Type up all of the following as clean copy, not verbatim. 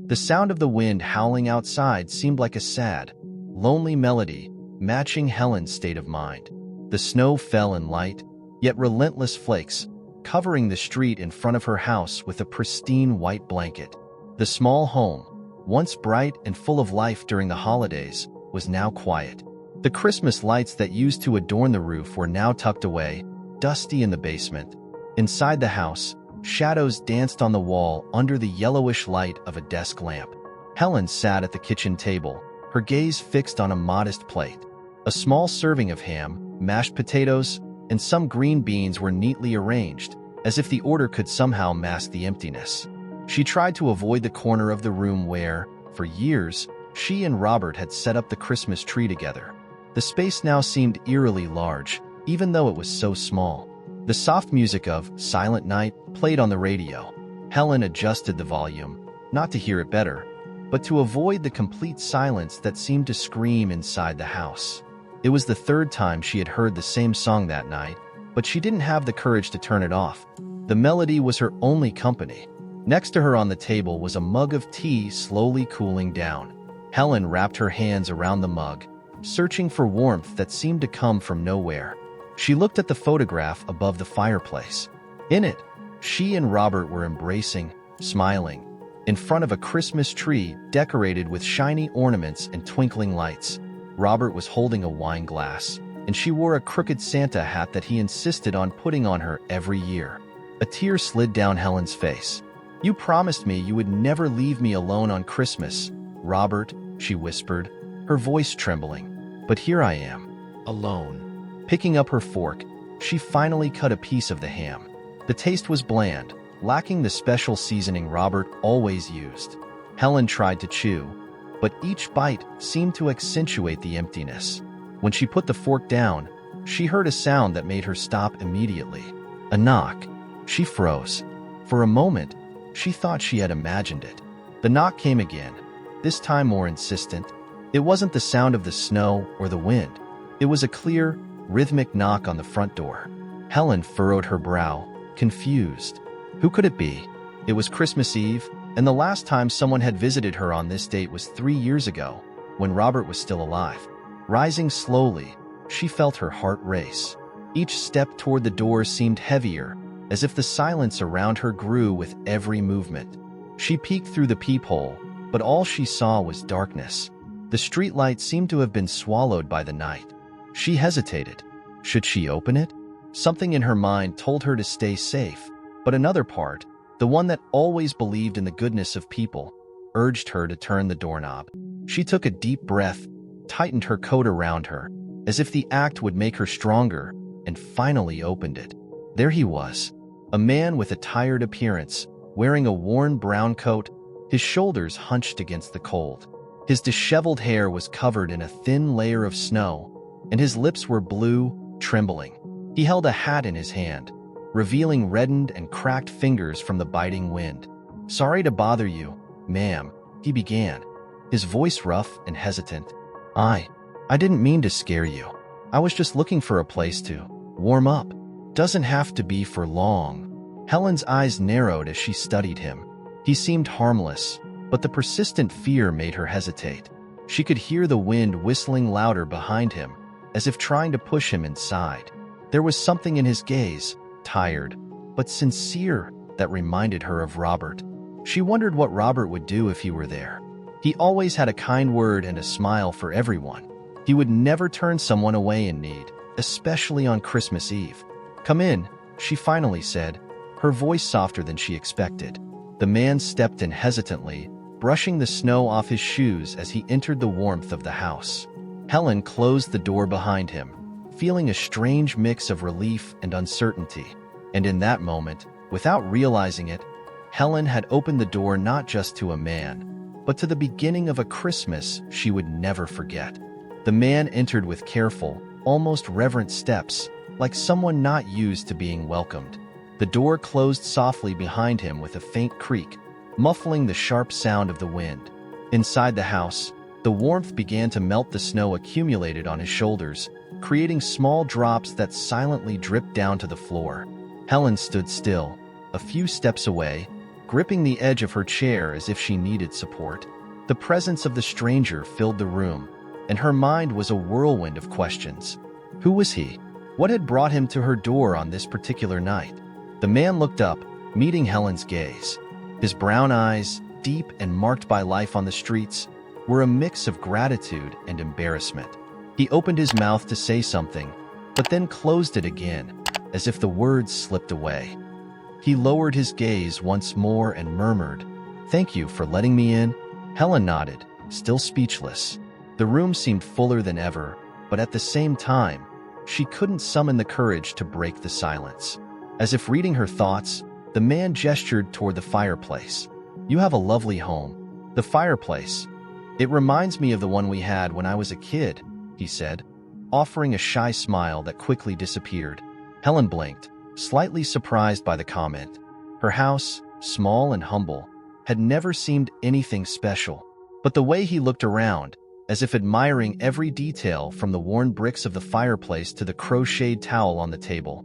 The sound of the wind howling outside seemed like a sad, lonely melody, matching Helen's state of mind. The snow fell in light, yet relentless flakes, covering the street in front of her house with a pristine white blanket. The small home, once bright and full of life during the holidays, was now quiet. The Christmas lights that used to adorn the roof were now tucked away, dusty in the basement. Inside the house, shadows danced on the wall under the yellowish light of a desk lamp. Helen sat at the kitchen table, her gaze fixed on a modest plate. A small serving of ham, mashed potatoes, and some green beans were neatly arranged, as if the order could somehow mask the emptiness. She tried to avoid the corner of the room where, for years, she and Robert had set up the Christmas tree together. The space now seemed eerily large, even though it was so small. The soft music of Silent Night played on the radio. Helen adjusted the volume, not to hear it better, but to avoid the complete silence that seemed to scream inside the house. It was the third time she had heard the same song that night, but she didn't have the courage to turn it off. The melody was her only company. Next to her on the table was a mug of tea slowly cooling down. Helen wrapped her hands around the mug, searching for warmth that seemed to come from nowhere. She looked at the photograph above the fireplace. In it, she and Robert were embracing, smiling, in front of a Christmas tree decorated with shiny ornaments and twinkling lights. Robert was holding a wine glass, and she wore a crooked Santa hat that he insisted on putting on her every year. A tear slid down Helen's face. "You promised me you would never leave me alone on Christmas, Robert," she whispered, her voice trembling. "But here I am, alone." Picking up her fork, she finally cut a piece of the ham. The taste was bland, lacking the special seasoning Robert always used. Helen tried to chew, but each bite seemed to accentuate the emptiness. When she put the fork down, she heard a sound that made her stop immediately. A knock. She froze. For a moment, she thought she had imagined it. The knock came again, this time more insistent. It wasn't the sound of the snow or the wind. It was a clear, rhythmic knock on the front door. Helen furrowed her brow, confused. Who could it be? It was Christmas Eve, and the last time someone had visited her on this date was 3 years ago, when Robert was still alive. Rising slowly, she felt her heart race. Each step toward the door seemed heavier, as if the silence around her grew with every movement. She peeked through the peephole, but all she saw was darkness. The streetlight seemed to have been swallowed by the night. She hesitated. Should she open it? Something in her mind told her to stay safe, but another part, the one that always believed in the goodness of people, urged her to turn the doorknob. She took a deep breath, tightened her coat around her, as if the act would make her stronger, and finally opened it. There he was, a man with a tired appearance, wearing a worn brown coat, his shoulders hunched against the cold. His disheveled hair was covered in a thin layer of snow, and his lips were blue, trembling. He held a hat in his hand, revealing reddened and cracked fingers from the biting wind. "Sorry to bother you, ma'am," he began, his voice rough and hesitant. I didn't mean to scare you. I was just looking for a place to warm up. Doesn't have to be for long." Helen's eyes narrowed as she studied him. He seemed harmless, but the persistent fear made her hesitate. She could hear the wind whistling louder behind him, as if trying to push him inside. There was something in his gaze, tired, but sincere, that reminded her of Robert. She wondered what Robert would do if he were there. He always had a kind word and a smile for everyone. He would never turn someone away in need, especially on Christmas Eve. "Come in," she finally said, her voice softer than she expected. The man stepped in hesitantly, brushing the snow off his shoes as he entered the warmth of the house. Helen closed the door behind him, feeling a strange mix of relief and uncertainty. And in that moment, without realizing it, Helen had opened the door not just to a man, but to the beginning of a Christmas she would never forget. The man entered with careful, almost reverent steps, like someone not used to being welcomed. The door closed softly behind him with a faint creak, muffling the sharp sound of the wind. Inside the house, the warmth began to melt the snow accumulated on his shoulders, creating small drops that silently dripped down to the floor. Helen stood still, a few steps away, gripping the edge of her chair as if she needed support. The presence of the stranger filled the room, and her mind was a whirlwind of questions. Who was he? What had brought him to her door on this particular night? The man looked up, meeting Helen's gaze. His brown eyes, deep and marked by life on the streets, were a mix of gratitude and embarrassment. He opened his mouth to say something, but then closed it again, as if the words slipped away. He lowered his gaze once more and murmured, "Thank you for letting me in." Helen nodded, still speechless. The room seemed fuller than ever, but at the same time, she couldn't summon the courage to break the silence. As if reading her thoughts, the man gestured toward the fireplace. "You have a lovely home." "The fireplace? It reminds me of the one we had when I was a kid," he said, offering a shy smile that quickly disappeared. Helen blinked, slightly surprised by the comment. Her house, small and humble, had never seemed anything special, but the way he looked around, as if admiring every detail from the worn bricks of the fireplace to the crocheted towel on the table,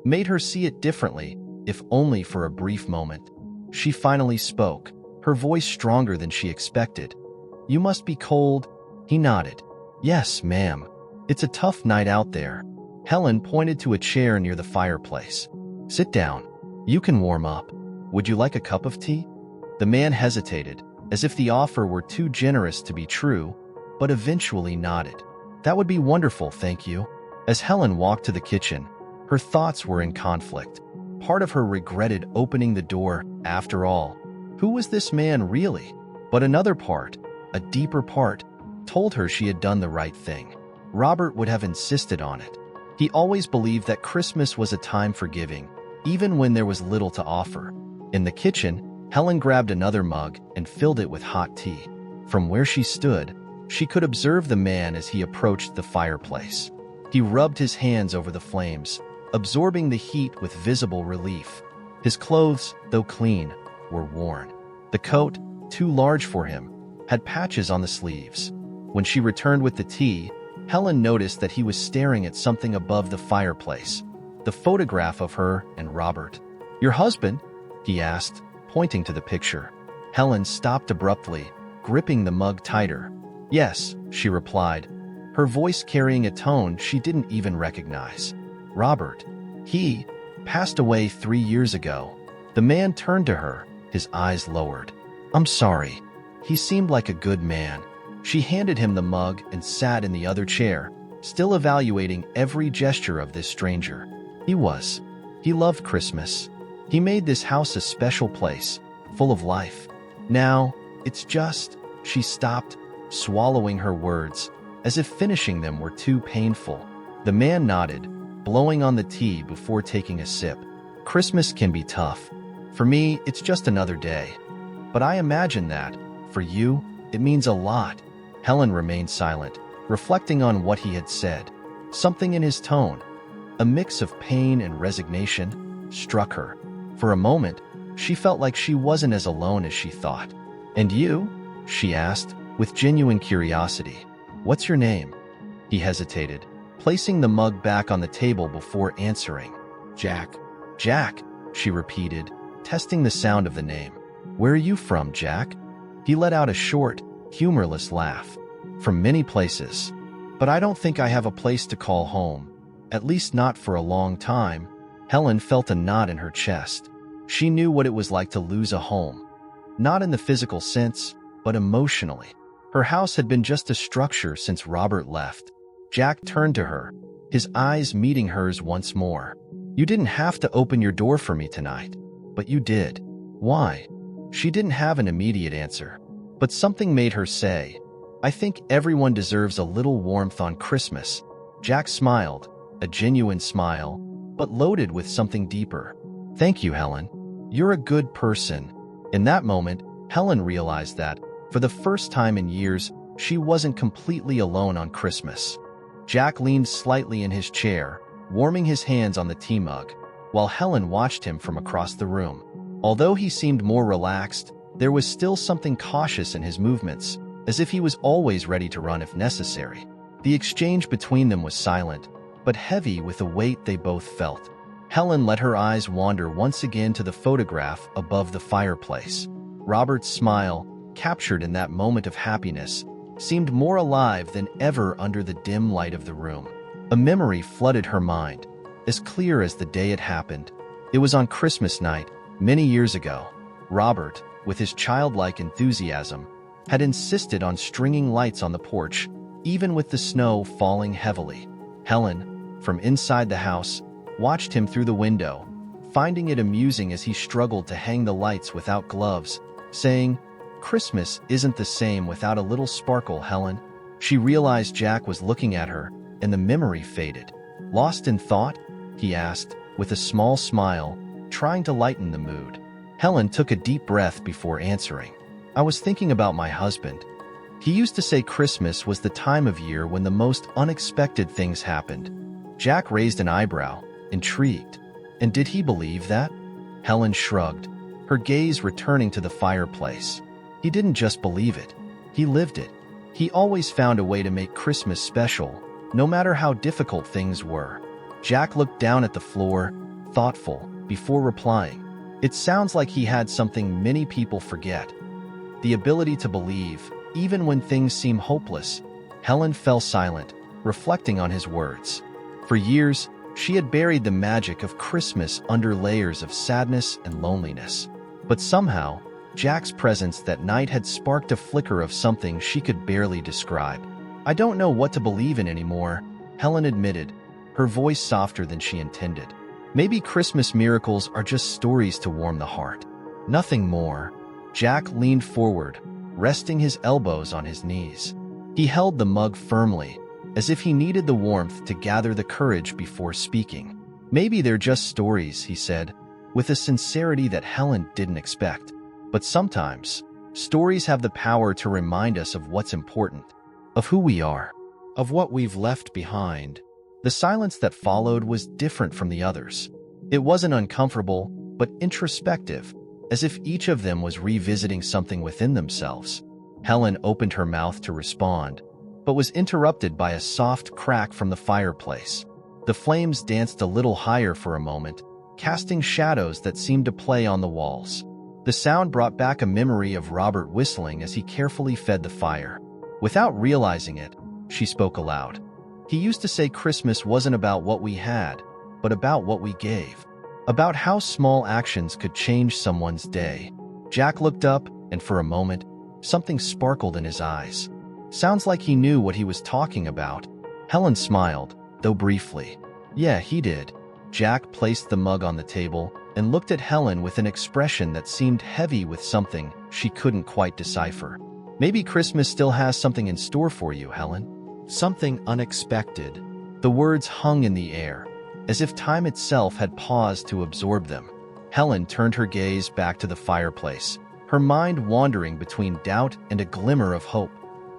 made her see it differently, if only for a brief moment. She finally spoke, her voice stronger than she expected. "You must be cold." He nodded. "Yes, ma'am. It's a tough night out there." Helen pointed to a chair near the fireplace. "Sit down. You can warm up. Would you like a cup of tea?" The man hesitated, as if the offer were too generous to be true, but eventually nodded. "That would be wonderful, thank you." As Helen walked to the kitchen, her thoughts were in conflict. Part of her regretted opening the door, after all. Who was this man really? But another part, a deeper part, told her she had done the right thing. Robert would have insisted on it. He always believed that Christmas was a time for giving, even when there was little to offer. In the kitchen, Helen grabbed another mug and filled it with hot tea. From where she stood, she could observe the man as he approached the fireplace. He rubbed his hands over the flames, absorbing the heat with visible relief. His clothes, though clean, were worn. The coat, too large for him, had patches on the sleeves. When she returned with the tea, Helen noticed that he was staring at something above the fireplace, the photograph of her and Robert. "Your husband?" he asked, pointing to the picture. Helen stopped abruptly, gripping the mug tighter. "Yes," she replied, her voice carrying a tone she didn't even recognize. "Robert. He passed away 3 years ago." The man turned to her, his eyes lowered. "I'm sorry. He seemed like a good man." She handed him the mug and sat in the other chair, still evaluating every gesture of this stranger. He loved Christmas. He made this house a special place, full of life. Now, it's just, she stopped, swallowing her words, as if finishing them were too painful. The man nodded, blowing on the tea before taking a sip. "Christmas can be tough. For me, it's just another day. But I imagine that, for you, it means a lot." Helen remained silent, reflecting on what he had said. Something in his tone, a mix of pain and resignation, struck her. For a moment, she felt like she wasn't as alone as she thought. "And you?" she asked, with genuine curiosity. "What's your name?" He hesitated, placing the mug back on the table before answering. "Jack." "Jack," she repeated, testing the sound of the name. "Where are you from, Jack?" He let out a short, humorless laugh. "From many places. But I don't think I have a place to call home. At least not for a long time." Helen felt a knot in her chest. She knew what it was like to lose a home. Not in the physical sense, but emotionally. Her house had been just a structure since Robert left. Jack turned to her, his eyes meeting hers once more. "You didn't have to open your door for me tonight, but you did." "Why?" She didn't have an immediate answer, but something made her say, "I think everyone deserves a little warmth on Christmas." Jack smiled, a genuine smile, but loaded with something deeper. "Thank you, Helen. You're a good person." In that moment, Helen realized that, for the first time in years, she wasn't completely alone on Christmas. Jack leaned slightly in his chair, warming his hands on the tea mug, while Helen watched him from across the room. Although he seemed more relaxed, there was still something cautious in his movements, as if he was always ready to run if necessary. The exchange between them was silent, but heavy with the weight they both felt. Helen let her eyes wander once again to the photograph above the fireplace. Robert's smile, captured in that moment of happiness, seemed more alive than ever under the dim light of the room. A memory flooded her mind, as clear as the day it happened. It was on Christmas night, many years ago. Robert, with his childlike enthusiasm, had insisted on stringing lights on the porch, even with the snow falling heavily. Helen, from inside the house, watched him through the window, finding it amusing as he struggled to hang the lights without gloves, saying, "Christmas isn't the same without a little sparkle, Helen." She realized Jack was looking at her, and the memory faded. "Lost in thought?" he asked, with a small smile, trying to lighten the mood. Helen took a deep breath before answering. "I was thinking about my husband. He used to say Christmas was the time of year when the most unexpected things happened." Jack raised an eyebrow, intrigued. "And did he believe that?" Helen shrugged, her gaze returning to the fireplace. "He didn't just believe it. He lived it. He always found a way to make Christmas special, no matter how difficult things were." Jack looked down at the floor, thoughtful, before replying. "It sounds like he had something many people forget. The ability to believe, even when things seem hopeless." Helen fell silent, reflecting on his words. For years, she had buried the magic of Christmas under layers of sadness and loneliness. But somehow, Jack's presence that night had sparked a flicker of something she could barely describe. "I don't know what to believe in anymore," Helen admitted, her voice softer than she intended. "Maybe Christmas miracles are just stories to warm the heart. Nothing more." Jack leaned forward, resting his elbows on his knees. He held the mug firmly, as if he needed the warmth to gather the courage before speaking. "Maybe they're just stories," he said, with a sincerity that Helen didn't expect. "But sometimes, stories have the power to remind us of what's important, of who we are, of what we've left behind." The silence that followed was different from the others. It wasn't uncomfortable, but introspective, as if each of them was revisiting something within themselves. Helen opened her mouth to respond, but was interrupted by a soft crack from the fireplace. The flames danced a little higher for a moment, casting shadows that seemed to play on the walls. The sound brought back a memory of Robert whistling as he carefully fed the fire. Without realizing it, she spoke aloud. "He used to say Christmas wasn't about what we had, but about what we gave. About how small actions could change someone's day." Jack looked up, and for a moment, something sparkled in his eyes. "Sounds like he knew what he was talking about." Helen smiled, though briefly. "Yeah, he did." Jack placed the mug on the table and looked at Helen with an expression that seemed heavy with something she couldn't quite decipher. "Maybe Christmas still has something in store for you, Helen. Something unexpected." The words hung in the air, as if time itself had paused to absorb them. Helen turned her gaze back to the fireplace, her mind wandering between doubt and a glimmer of hope.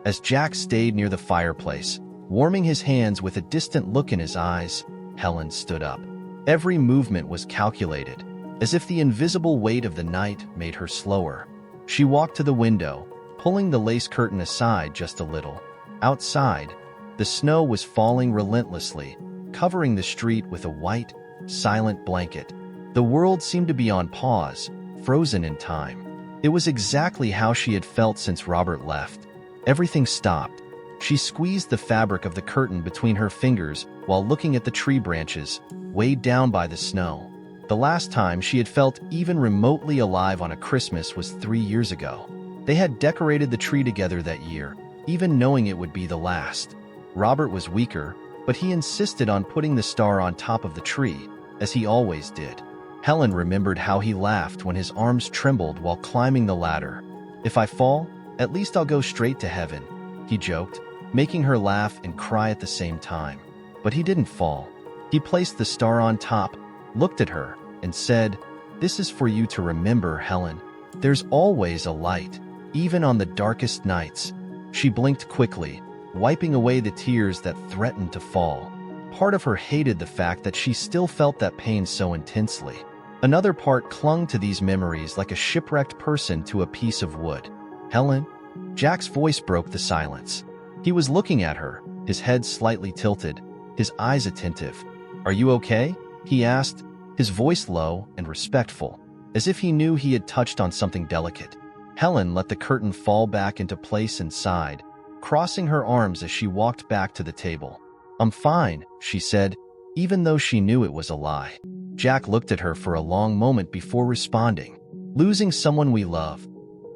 As Jack stayed near the fireplace, warming his hands with a distant look in his eyes, Helen stood up. Every movement was calculated, as if the invisible weight of the night made her slower. She walked to the window, pulling the lace curtain aside just a little. Outside, the snow was falling relentlessly, covering the street with a white, silent blanket. The world seemed to be on pause, frozen in time. It was exactly how she had felt since Robert left. Everything stopped. She squeezed the fabric of the curtain between her fingers while looking at the tree branches, weighed down by the snow. The last time she had felt even remotely alive on a Christmas was 3 years ago. They had decorated the tree together that year, even knowing it would be the last. Robert was weaker, but he insisted on putting the star on top of the tree, as he always did. Helen remembered how he laughed when his arms trembled while climbing the ladder. "If I fall, at least I'll go straight to heaven," he joked, making her laugh and cry at the same time. But he didn't fall. He placed the star on top, looked at her, and said, "This is for you to remember, Helen. There's always a light, even on the darkest nights." She blinked quickly, wiping away the tears that threatened to fall. Part of her hated the fact that she still felt that pain so intensely. Another part clung to these memories like a shipwrecked person to a piece of wood. "Helen?" Jack's voice broke the silence. He was looking at her, his head slightly tilted, his eyes attentive. "Are you okay?" he asked, his voice low and respectful, as if he knew he had touched on something delicate. Helen let the curtain fall back into place and sighed, crossing her arms as she walked back to the table. "I'm fine," she said, even though she knew it was a lie. Jack looked at her for a long moment before responding. "Losing someone we love.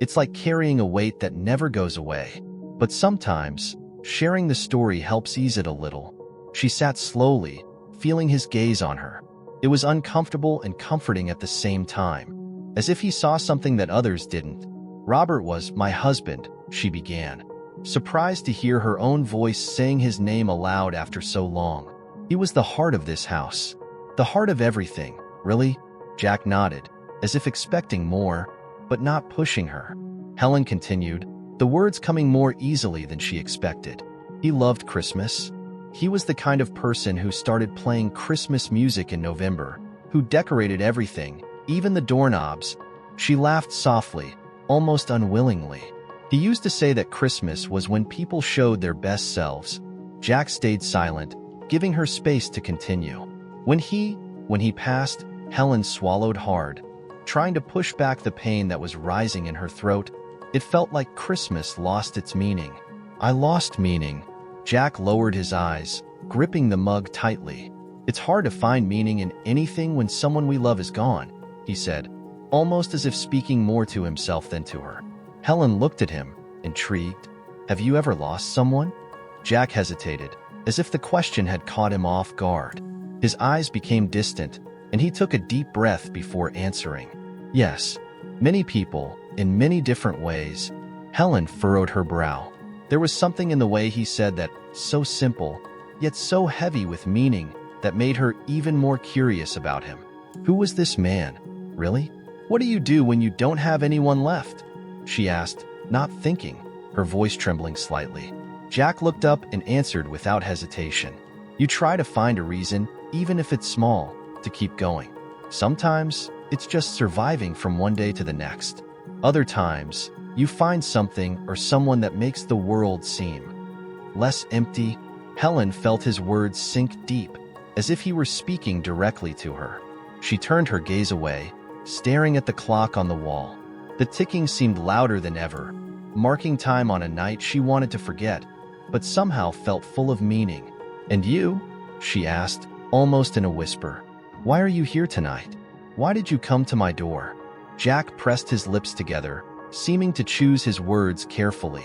It's like carrying a weight that never goes away. But sometimes, sharing the story helps ease it a little." She sat slowly, feeling his gaze on her. It was uncomfortable and comforting at the same time, as if he saw something that others didn't. "Robert was my husband," she began, surprised to hear her own voice saying his name aloud after so long. "He was the heart of this house. The heart of everything." "Really?" Jack nodded, as if expecting more, but not pushing her. Helen continued, the words coming more easily than she expected. "He loved Christmas. He was the kind of person who started playing Christmas music in November, who decorated everything, even the doorknobs." She laughed softly, almost unwillingly. "He used to say that Christmas was when people showed their best selves." Jack stayed silent, giving her space to continue. When he passed, Helen swallowed hard, trying to push back the pain that was rising in her throat. It felt like Christmas lost its meaning. "I lost meaning." Jack lowered his eyes, gripping the mug tightly. "It's hard to find meaning in anything when someone we love is gone," he said, almost as if speaking more to himself than to her. Helen looked at him, intrigued. "Have you ever lost someone?" Jack hesitated, as if the question had caught him off guard. His eyes became distant, and he took a deep breath before answering. "Yes, many people, in many different ways." Helen furrowed her brow. There was something in the way he said that, so simple, yet so heavy with meaning, that made her even more curious about him. Who was this man, really? "What do you do when you don't have anyone left?" she asked, not thinking, her voice trembling slightly. Jack looked up and answered without hesitation. "You try to find a reason, even if it's small, to keep going. Sometimes, it's just surviving from one day to the next. Other times, you find something or someone that makes the world seem less empty." Helen felt his words sink deep, as if he were speaking directly to her. She turned her gaze away, staring at the clock on the wall. The ticking seemed louder than ever, marking time on a night she wanted to forget, but somehow felt full of meaning. "And you?" she asked, almost in a whisper. "Why are you here tonight? Why did you come to my door?" Jack pressed his lips together, seeming to choose his words carefully.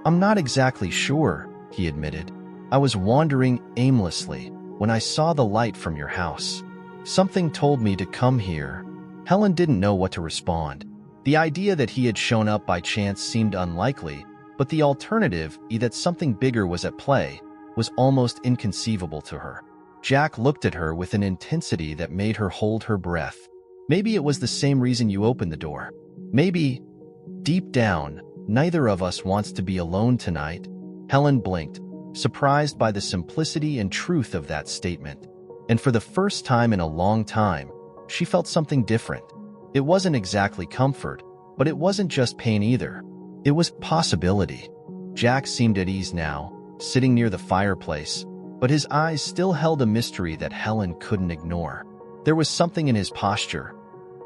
"I'm not exactly sure," he admitted. "I was wandering aimlessly when I saw the light from your house. Something told me to come here." Helen didn't know what to respond. The idea that he had shown up by chance seemed unlikely, but the alternative, that something bigger was at play, was almost inconceivable to her. Jack looked at her with an intensity that made her hold her breath. "Maybe it was the same reason you opened the door. Maybe, deep down, neither of us wants to be alone tonight." Helen blinked, surprised by the simplicity and truth of that statement. And for the first time in a long time, she felt something different. It wasn't exactly comfort, but it wasn't just pain either. It was possibility. Jack seemed at ease now, sitting near the fireplace, but his eyes still held a mystery that Helen couldn't ignore. There was something in his posture,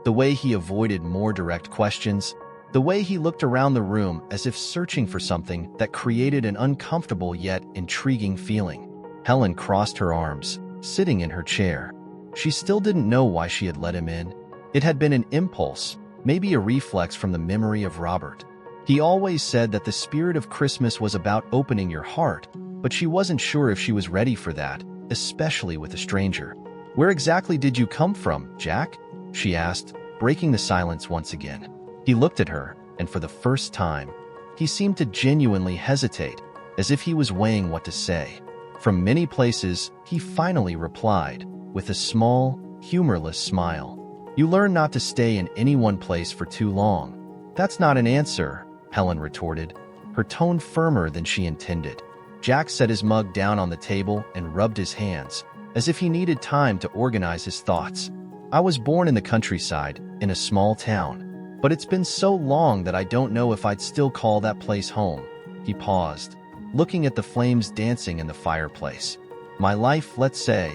the way he avoided more direct questions, the way he looked around the room as if searching for something that created an uncomfortable yet intriguing feeling. Helen crossed her arms, sitting in her chair. She still didn't know why she had let him in. It had been an impulse, maybe a reflex from the memory of Robert. He always said that the spirit of Christmas was about opening your heart, but she wasn't sure if she was ready for that, especially with a stranger. "Where exactly did you come from, Jack?" she asked, breaking the silence once again. He looked at her, and for the first time, he seemed to genuinely hesitate, as if he was weighing what to say. "From many places," he finally replied, with a small, humorless smile. "You learn not to stay in any one place for too long." "That's not an answer," Helen retorted, her tone firmer than she intended. Jack set his mug down on the table and rubbed his hands, as if he needed time to organize his thoughts. "I was born in the countryside, in a small town, but it's been so long that I don't know if I'd still call that place home." He paused, looking at the flames dancing in the fireplace. "My life, let's say,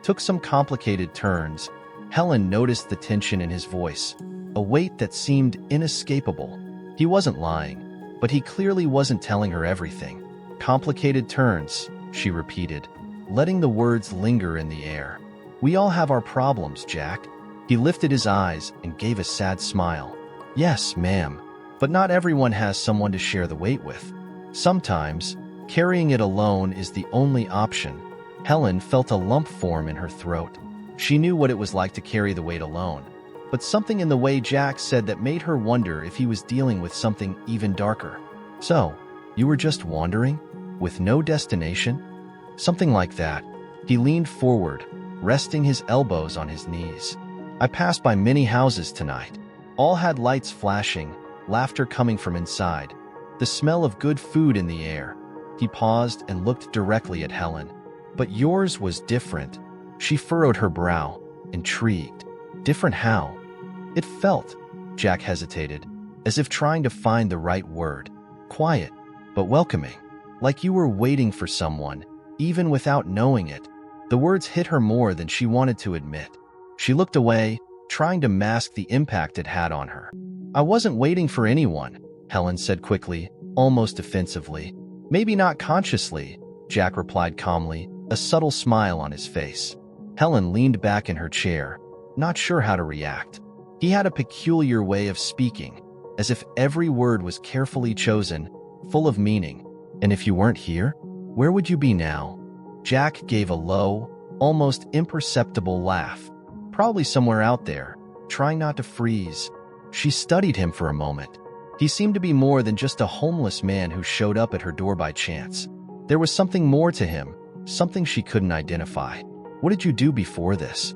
took some complicated turns." Helen noticed the tension in his voice, a weight that seemed inescapable. He wasn't lying, but he clearly wasn't telling her everything. Complicated turns, she repeated, letting the words linger in the air. We all have our problems, Jack. He lifted his eyes and gave a sad smile. Yes, ma'am, but not everyone has someone to share the weight with. Sometimes, carrying it alone is the only option. Helen felt a lump form in her throat. She knew what it was like to carry the weight alone, but something in the way Jack said that made her wonder if he was dealing with something even darker. So, you were just wandering? With no destination? Something like that. He leaned forward, resting his elbows on his knees. I passed by many houses tonight. All had lights flashing, laughter coming from inside, the smell of good food in the air. He paused and looked directly at Helen. But yours was different. She furrowed her brow, intrigued. Different how? It felt, Jack hesitated, as if trying to find the right word. Quiet, but welcoming. Like you were waiting for someone, even without knowing it. The words hit her more than she wanted to admit. She looked away, trying to mask the impact it had on her. I wasn't waiting for anyone, Helen said quickly, almost offensively. Maybe not consciously, Jack replied calmly, a subtle smile on his face. Helen leaned back in her chair, not sure how to react. He had a peculiar way of speaking, as if every word was carefully chosen, full of meaning. And if you weren't here, where would you be now? Jack gave a low, almost imperceptible laugh. Probably somewhere out there, trying not to freeze. She studied him for a moment. He seemed to be more than just a homeless man who showed up at her door by chance. There was something more to him, something she couldn't identify. What did you do before this?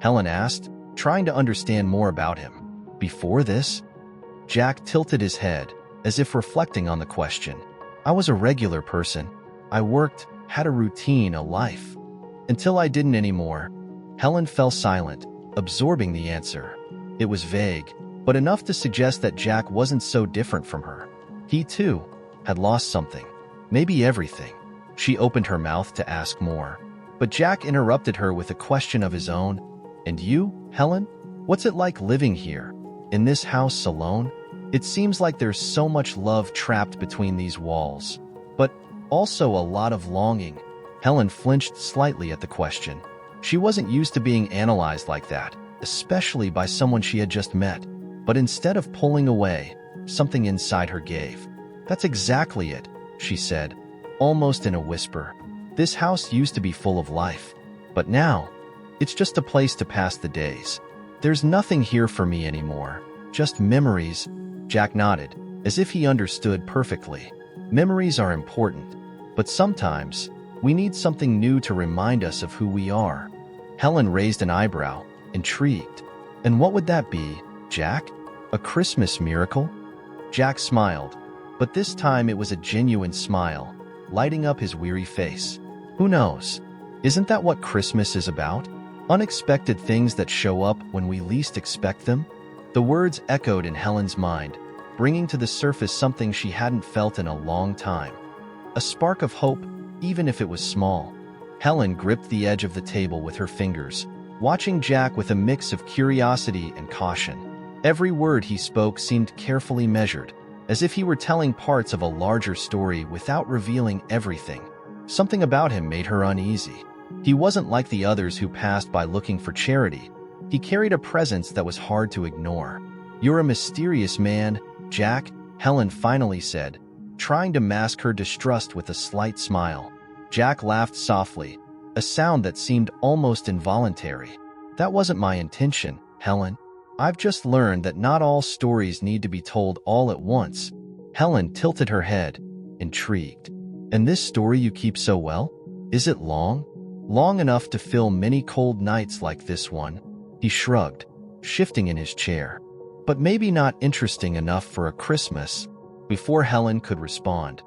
Helen asked, trying to understand more about him. Before this? Jack tilted his head, as if reflecting on the question. I was a regular person. I worked, had a routine, a life. Until I didn't anymore. Helen fell silent, absorbing the answer. It was vague, but enough to suggest that Jack wasn't so different from her. He, too, had lost something. Maybe everything. She opened her mouth to ask more, but Jack interrupted her with a question of his own. And you, Helen? What's it like living here, in this house alone? It seems like there's so much love trapped between these walls, but also a lot of longing. Helen flinched slightly at the question. She wasn't used to being analyzed like that, especially by someone she had just met. But instead of pulling away, something inside her gave. That's exactly it, she said, almost in a whisper. This house used to be full of life, but now, it's just a place to pass the days. There's nothing here for me anymore, just memories. Jack nodded, as if he understood perfectly. Memories are important, but sometimes, we need something new to remind us of who we are. Helen raised an eyebrow, intrigued. And what would that be, Jack? A Christmas miracle? Jack smiled, but this time it was a genuine smile, lighting up his weary face. Who knows? Isn't that what Christmas is about? Unexpected things that show up when we least expect them? The words echoed in Helen's mind, bringing to the surface something she hadn't felt in a long time. A spark of hope, even if it was small. Helen gripped the edge of the table with her fingers, watching Jack with a mix of curiosity and caution. Every word he spoke seemed carefully measured, as if he were telling parts of a larger story without revealing everything. Something about him made her uneasy. He wasn't like the others who passed by looking for charity. He carried a presence that was hard to ignore. You're a mysterious man, Jack, Helen finally said, trying to mask her distrust with a slight smile. Jack laughed softly, a sound that seemed almost involuntary. That wasn't my intention, Helen. I've just learned that not all stories need to be told all at once. Helen tilted her head, intrigued. And this story you keep so well? Is it long? Long enough to fill many cold nights like this one? He shrugged, shifting in his chair. But maybe not interesting enough for a Christmas. Before Helen could respond,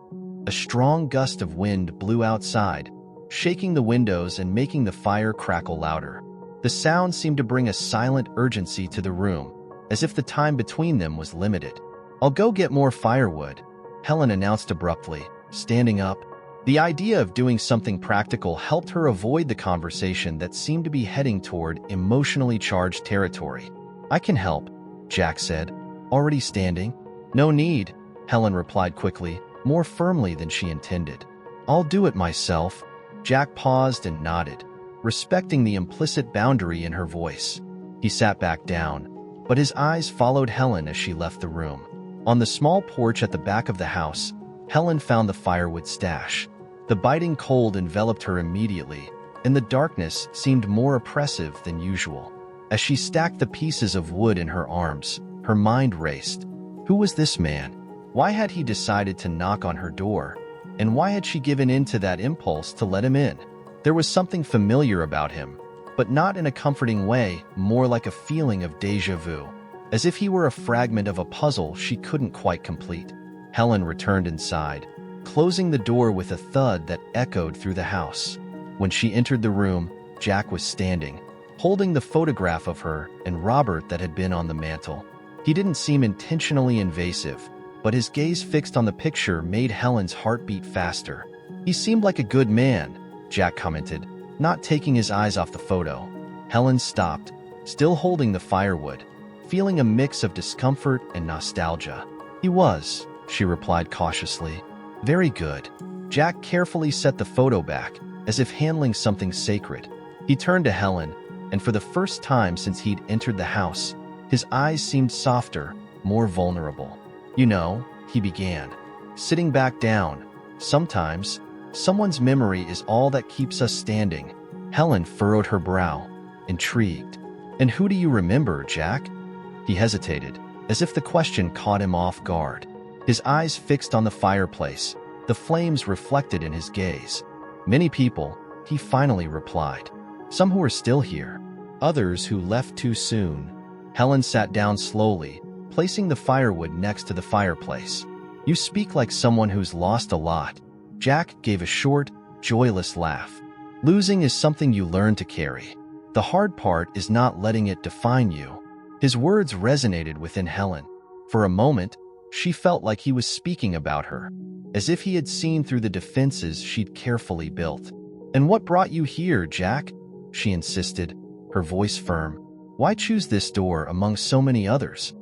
a strong gust of wind blew outside, shaking the windows and making the fire crackle louder. The sound seemed to bring a silent urgency to the room, as if the time between them was limited. I'll go get more firewood, Helen announced abruptly, standing up. The idea of doing something practical helped her avoid the conversation that seemed to be heading toward emotionally charged territory. "I can help," Jack said, already standing. "No need," Helen replied quickly, more firmly than she intended. "I'll do it myself." Jack paused and nodded, respecting the implicit boundary in her voice. He sat back down, but his eyes followed Helen as she left the room. On the small porch at the back of the house, Helen found the firewood stash. The biting cold enveloped her immediately, and the darkness seemed more oppressive than usual. As she stacked the pieces of wood in her arms, her mind raced. Who was this man? Why had he decided to knock on her door? And why had she given in to that impulse to let him in? There was something familiar about him, but not in a comforting way, more like a feeling of déjà vu, as if he were a fragment of a puzzle she couldn't quite complete. Helen returned inside, closing the door with a thud that echoed through the house. When she entered the room, Jack was standing, holding the photograph of her and Robert that had been on the mantel. He didn't seem intentionally invasive, but his gaze fixed on the picture made Helen's heart beat faster. "He seemed like a good man," Jack commented, not taking his eyes off the photo. Helen stopped, still holding the firewood, feeling a mix of discomfort and nostalgia. "He was," she replied cautiously. "Very good." Jack carefully set the photo back, as if handling something sacred. He turned to Helen, and for the first time since he'd entered the house, his eyes seemed softer, more vulnerable. "You know," he began, sitting back down, "sometimes, someone's memory is all that keeps us standing." Helen furrowed her brow, intrigued. "And who do you remember, Jack?" He hesitated, as if the question caught him off guard. His eyes fixed on the fireplace, the flames reflected in his gaze. "Many people," he finally replied. "Some who are still here, others who left too soon." Helen sat down slowly, placing the firewood next to the fireplace. "You speak like someone who's lost a lot." Jack gave a short, joyless laugh. "Losing is something you learn to carry. The hard part is not letting it define you." His words resonated within Helen. For a moment, she felt like he was speaking about her, as if he had seen through the defenses she'd carefully built. "And what brought you here, Jack?" she insisted, her voice firm. "Why choose this door among so many others?"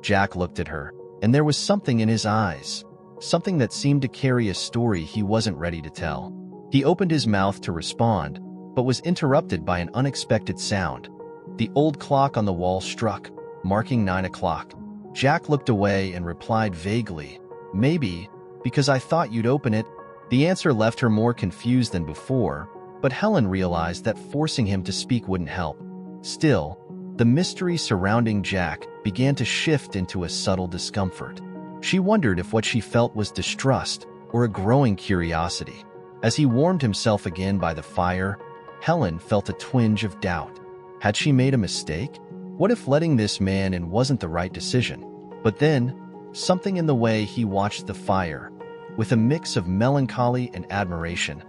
Jack looked at her, and there was something in his eyes, something that seemed to carry a story he wasn't ready to tell. He opened his mouth to respond, but was interrupted by an unexpected sound. The old clock on the wall struck, marking 9 o'clock. Jack looked away and replied vaguely, "Maybe, because I thought you'd open it." The answer left her more confused than before, but Helen realized that forcing him to speak wouldn't help. Still, the mystery surrounding Jack began to shift into a subtle discomfort. She wondered if what she felt was distrust or a growing curiosity. As he warmed himself again by the fire, Helen felt a twinge of doubt. Had she made a mistake? What if letting this man in wasn't the right decision? But then, something in the way he watched the fire, with a mix of melancholy and admiration,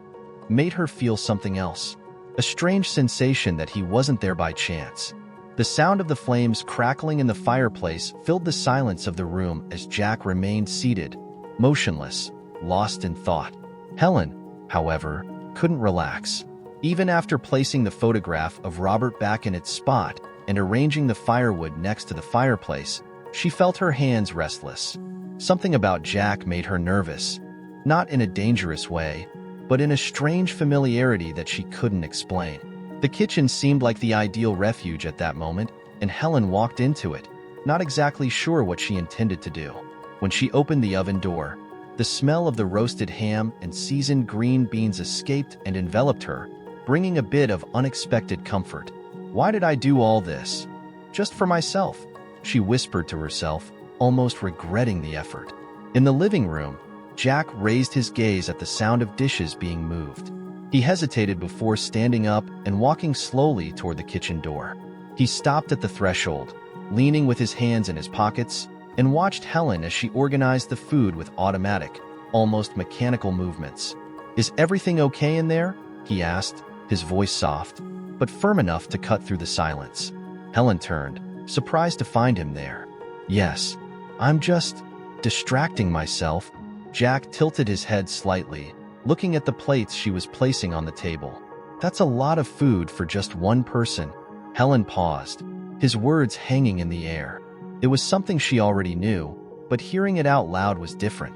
made her feel something else. A strange sensation that he wasn't there by chance. The sound of the flames crackling in the fireplace filled the silence of the room as Jack remained seated, motionless, lost in thought. Helen, however, couldn't relax. Even after placing the photograph of Robert back in its spot and arranging the firewood next to the fireplace, she felt her hands restless. Something about Jack made her nervous, not in a dangerous way, but in a strange familiarity that she couldn't explain. The kitchen seemed like the ideal refuge at that moment, and Helen walked into it, not exactly sure what she intended to do. When she opened the oven door, the smell of the roasted ham and seasoned green beans escaped and enveloped her, bringing a bit of unexpected comfort. "Why did I do all this? Just for myself," she whispered to herself, almost regretting the effort. In the living room, Jack raised his gaze at the sound of dishes being moved. He hesitated before standing up and walking slowly toward the kitchen door. He stopped at the threshold, leaning with his hands in his pockets, and watched Helen as she organized the food with automatic, almost mechanical movements. "Is everything okay in there?" he asked, his voice soft, but firm enough to cut through the silence. Helen turned, surprised to find him there. "Yes, I'm just distracting myself." Jack tilted his head slightly, looking at the plates she was placing on the table. "That's a lot of food for just one person." Helen paused, his words hanging in the air. It was something she already knew, but hearing it out loud was different.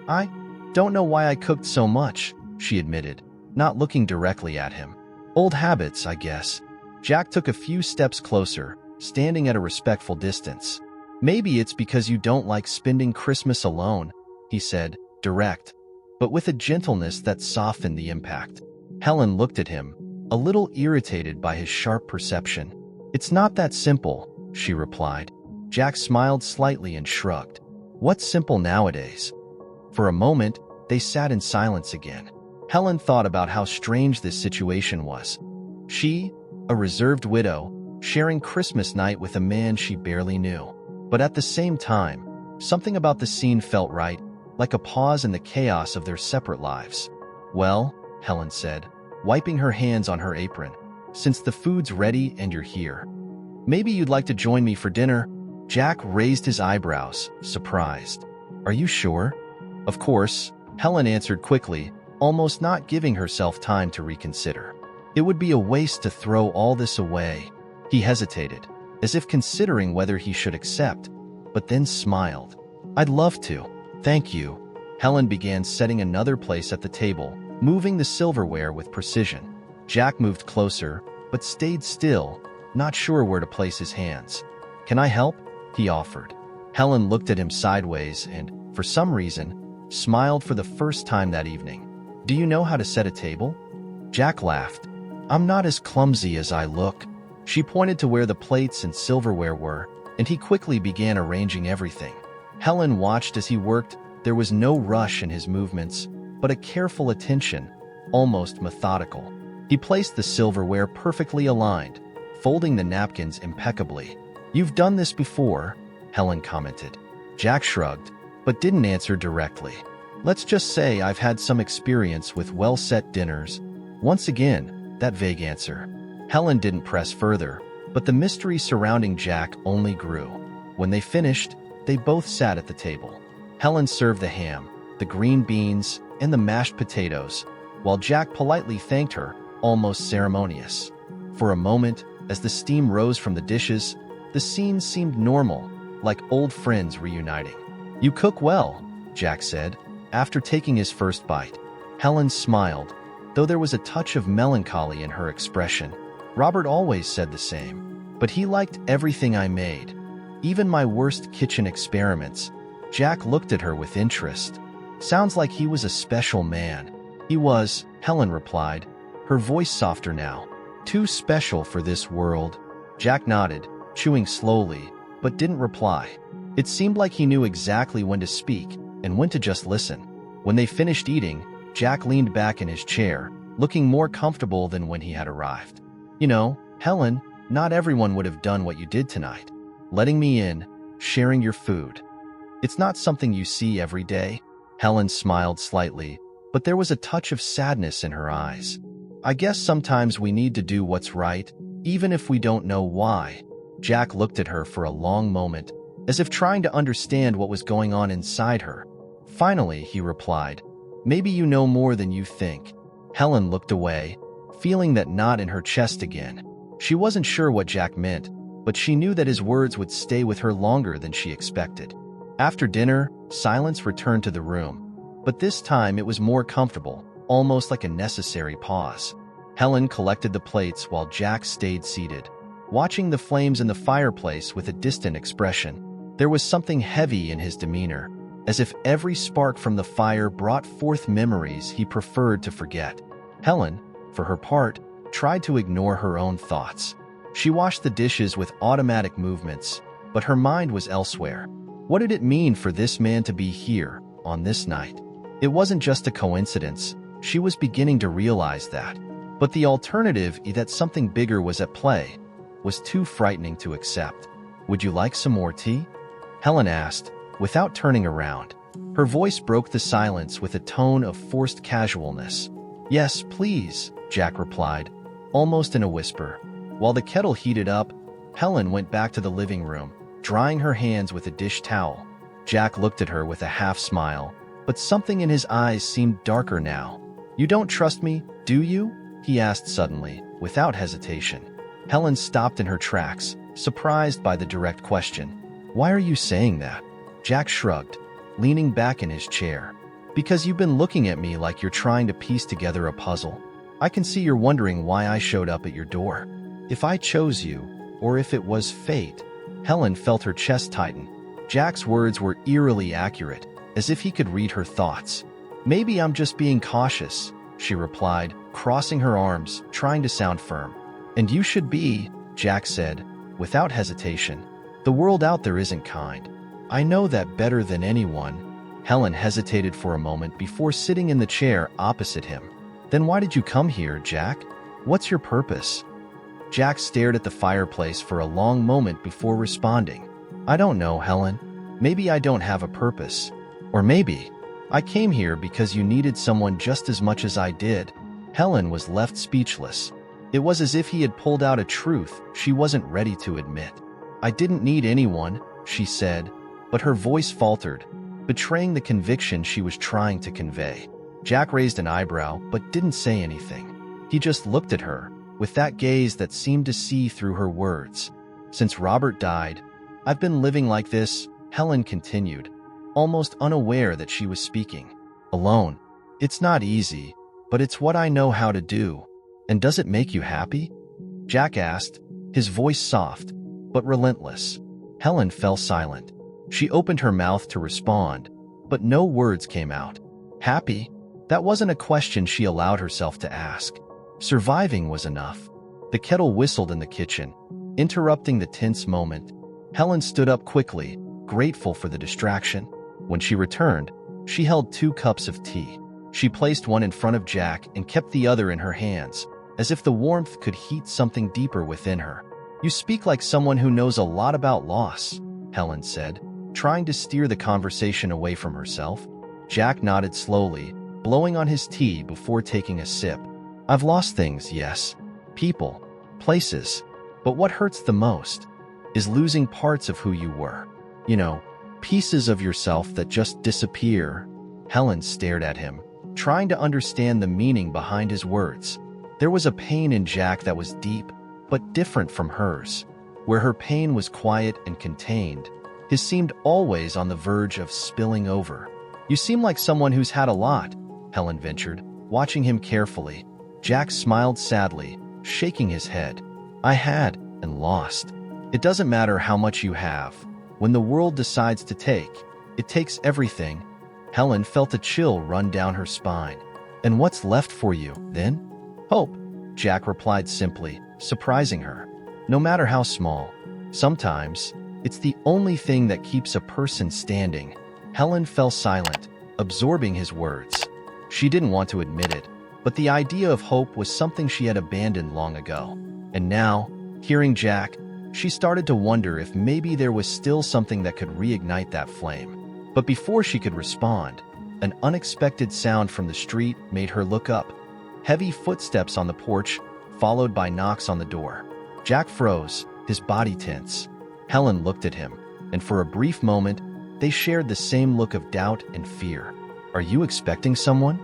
"I don't know why I cooked so much," she admitted, not looking directly at him. "Old habits, I guess." Jack took a few steps closer, standing at a respectful distance. "Maybe it's because you don't like spending Christmas alone," he said, direct, but with a gentleness that softened the impact. Helen looked at him, a little irritated by his sharp perception. "It's not that simple," she replied. Jack smiled slightly and shrugged. "What's simple nowadays?" For a moment, they sat in silence again. Helen thought about how strange this situation was. She, a reserved widow, sharing Christmas night with a man she barely knew. But at the same time, something about the scene felt right, like a pause in the chaos of their separate lives. "Well," Helen said, wiping her hands on her apron, "since the food's ready and you're here, maybe you'd like to join me for dinner?" Jack raised his eyebrows, surprised. "Are you sure?" "Of course," Helen answered quickly, almost not giving herself time to reconsider. "It would be a waste to throw all this away." He hesitated, as if considering whether he should accept, but then smiled. "I'd love to. Thank you." Helen began setting another place at the table, moving the silverware with precision. Jack moved closer, but stayed still, not sure where to place his hands. "Can I help?" he offered. Helen looked at him sideways and, for some reason, smiled for the first time that evening. "Do you know how to set a table?" Jack laughed. "I'm not as clumsy as I look." She pointed to where the plates and silverware were, and he quickly began arranging everything. Helen watched as he worked. There was no rush in his movements, but a careful attention, almost methodical. He placed the silverware perfectly aligned, folding the napkins impeccably. "You've done this before," Helen commented. Jack shrugged, but didn't answer directly. "Let's just say I've had some experience with well-set dinners." Once again, that vague answer. Helen didn't press further, but the mystery surrounding Jack only grew. When they finished, they both sat at the table. Helen served the ham, the green beans, and the mashed potatoes, while Jack politely thanked her, almost ceremonious. For a moment, as the steam rose from the dishes, the scene seemed normal, like old friends reuniting. "You cook well," Jack said, after taking his first bite. Helen smiled, though there was a touch of melancholy in her expression. "Robert always said the same, but he liked everything I made, even my worst kitchen experiments." Jack looked at her with interest. "Sounds like he was a special man." "He was," Helen replied, her voice softer now. "Too special for this world." Jack nodded, chewing slowly, but didn't reply. It seemed like he knew exactly when to speak and when to just listen. When they finished eating, Jack leaned back in his chair, looking more comfortable than when he had arrived. "You know, Helen, not everyone would have done what you did tonight. Letting me in, sharing your food. It's not something you see every day." Helen smiled slightly, but there was a touch of sadness in her eyes. "I guess sometimes we need to do what's right, even if we don't know why." Jack looked at her for a long moment, as if trying to understand what was going on inside her. Finally, he replied, "Maybe you know more than you think." Helen looked away, feeling that knot in her chest again. She wasn't sure what Jack meant, but she knew that his words would stay with her longer than she expected. After dinner, silence returned to the room, but this time it was more comfortable, almost like a necessary pause. Helen collected the plates while Jack stayed seated, watching the flames in the fireplace with a distant expression. There was something heavy in his demeanor, as if every spark from the fire brought forth memories he preferred to forget. Helen, for her part, tried to ignore her own thoughts. She washed the dishes with automatic movements, but her mind was elsewhere. What did it mean for this man to be here, on this night? It wasn't just a coincidence. She was beginning to realize that. But the alternative, that something bigger was at play, was too frightening to accept. "Would you like some more tea?" Helen asked, without turning around. Her voice broke the silence with a tone of forced casualness. "Yes, please," Jack replied, almost in a whisper. While the kettle heated up, Helen went back to the living room, drying her hands with a dish towel. Jack looked at her with a half smile, but something in his eyes seemed darker now. You don't trust me, do you? He asked suddenly, without hesitation. Helen stopped in her tracks, surprised by the direct question. Why are you saying that? Jack shrugged, leaning back in his chair. Because you've been looking at me like you're trying to piece together a puzzle. I can see you're wondering why I showed up at your door. If I chose you, or if it was fate. Helen felt her chest tighten. Jack's words were eerily accurate, as if he could read her thoughts. Maybe I'm just being cautious, she replied, crossing her arms, trying to sound firm. And you should be, Jack said, without hesitation. The world out there isn't kind. I know that better than anyone. Helen hesitated for a moment before sitting in the chair opposite him. Then why did you come here, Jack? What's your purpose? Jack stared at the fireplace for a long moment before responding. I don't know, Helen. Maybe I don't have a purpose. Or maybe I came here because you needed someone just as much as I did. Helen was left speechless. It was as if he had pulled out a truth she wasn't ready to admit. I didn't need anyone, she said, but her voice faltered, betraying the conviction she was trying to convey. Jack raised an eyebrow but didn't say anything. He just looked at her, with that gaze that seemed to see through her words. Since Robert died, I've been living like this, Helen continued, almost unaware that she was speaking. Alone. It's not easy, but it's what I know how to do. And does it make you happy? Jack asked, his voice soft, but relentless. Helen fell silent. She opened her mouth to respond, but no words came out. Happy? That wasn't a question she allowed herself to ask. Surviving was enough. The kettle whistled in the kitchen, interrupting the tense moment. Helen stood up quickly, grateful for the distraction. When she returned, she held 2 cups of tea. She placed one in front of Jack and kept the other in her hands, as if the warmth could heat something deeper within her. You speak like someone who knows a lot about loss, Helen said, trying to steer the conversation away from herself. Jack nodded slowly, blowing on his tea before taking a sip. I've lost things, yes. People, places. But what hurts the most is losing parts of who you were. You know, pieces of yourself that just disappear. Helen stared at him, trying to understand the meaning behind his words. There was a pain in Jack that was deep, but different from hers. Where her pain was quiet and contained, his seemed always on the verge of spilling over. You seem like someone who's had a lot, Helen ventured, watching him carefully. Jack smiled sadly, shaking his head. I had, and lost. It doesn't matter how much you have. When the world decides to take, it takes everything. Helen felt a chill run down her spine. And what's left for you, then? Hope, Jack replied simply, surprising her. No matter how small. Sometimes, it's the only thing that keeps a person standing. Helen fell silent, absorbing his words. She didn't want to admit it, but the idea of hope was something she had abandoned long ago. And now, hearing Jack, she started to wonder if maybe there was still something that could reignite that flame. But before she could respond, an unexpected sound from the street made her look up. Heavy footsteps on the porch, followed by knocks on the door. Jack froze, his body tense. Helen looked at him, and for a brief moment, they shared the same look of doubt and fear. Are you expecting someone?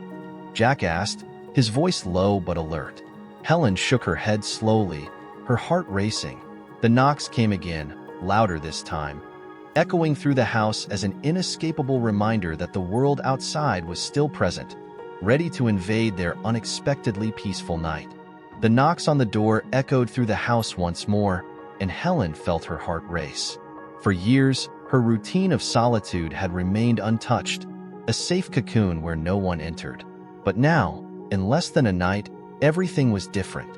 Jack asked, his voice low but alert. Helen shook her head slowly, her heart racing. The knocks came again, louder this time, echoing through the house as an inescapable reminder that the world outside was still present, ready to invade their unexpectedly peaceful night. The knocks on the door echoed through the house once more, and Helen felt her heart race. For years, her routine of solitude had remained untouched, a safe cocoon where no one entered. But now, in less than a night, everything was different.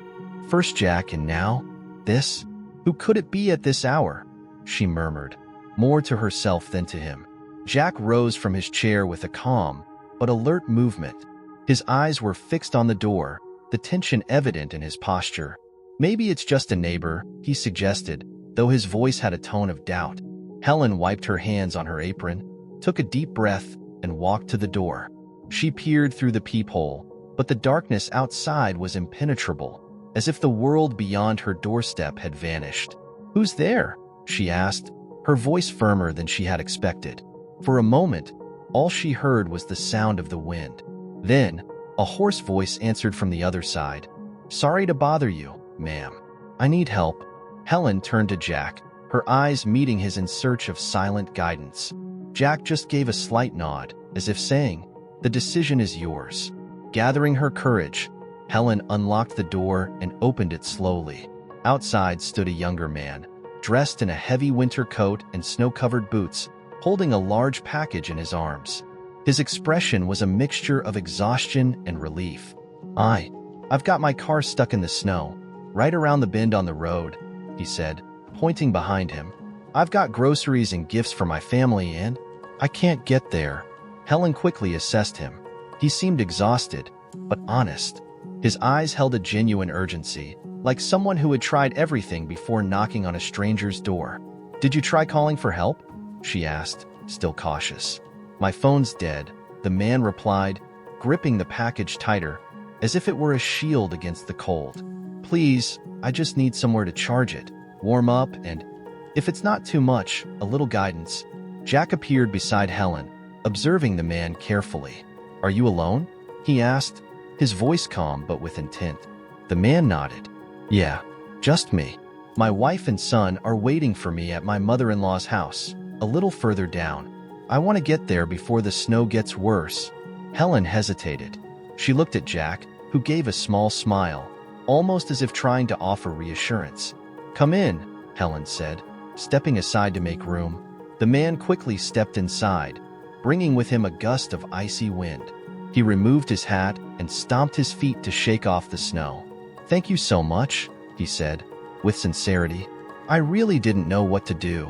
First Jack and now, this? Who could it be at this hour? She murmured, more to herself than to him. Jack rose from his chair with a calm, but alert movement. His eyes were fixed on the door, the tension evident in his posture. Maybe it's just a neighbor, he suggested, though his voice had a tone of doubt. Helen wiped her hands on her apron, took a deep breath, and walked to the door. She peered through the peephole, but the darkness outside was impenetrable, as if the world beyond her doorstep had vanished. Who's there? She asked, her voice firmer than she had expected. For a moment, all she heard was the sound of the wind. Then, A hoarse voice answered from the other side. "Sorry to bother you, ma'am. I need help." Helen turned to Jack, her eyes meeting his in search of silent guidance. Jack just gave a slight nod, as if saying, "The decision is yours." Gathering her courage, Helen unlocked the door and opened it slowly. Outside stood a younger man, dressed in a heavy winter coat and snow-covered boots, holding a large package in his arms. His expression was a mixture of exhaustion and relief. I've got my car stuck in the snow, right around the bend on the road," he said, pointing behind him. "I've got groceries and gifts for my family and I can't get there." Helen quickly assessed him. He seemed exhausted, but honest. His eyes held a genuine urgency, like someone who had tried everything before knocking on a stranger's door. "Did you try calling for help?" she asked, still cautious. "My phone's dead," the man replied, gripping the package tighter, as if it were a shield against the cold. "Please, I just need somewhere to charge it, warm up, and if it's not too much, a little guidance." Jack appeared beside Helen, observing the man carefully. "Are you alone?" he asked, his voice calm but with intent. The man nodded. "Yeah, just me. My wife and son are waiting for me at my mother-in-law's house, a little further down. I want to get there before the snow gets worse." Helen hesitated. She looked at Jack, who gave a small smile, almost as if trying to offer reassurance. "Come in," Helen said, stepping aside to make room. The man quickly stepped inside, bringing with him a gust of icy wind. He removed his hat and stomped his feet to shake off the snow. "Thank you so much," he said, with sincerity. "I really didn't know what to do."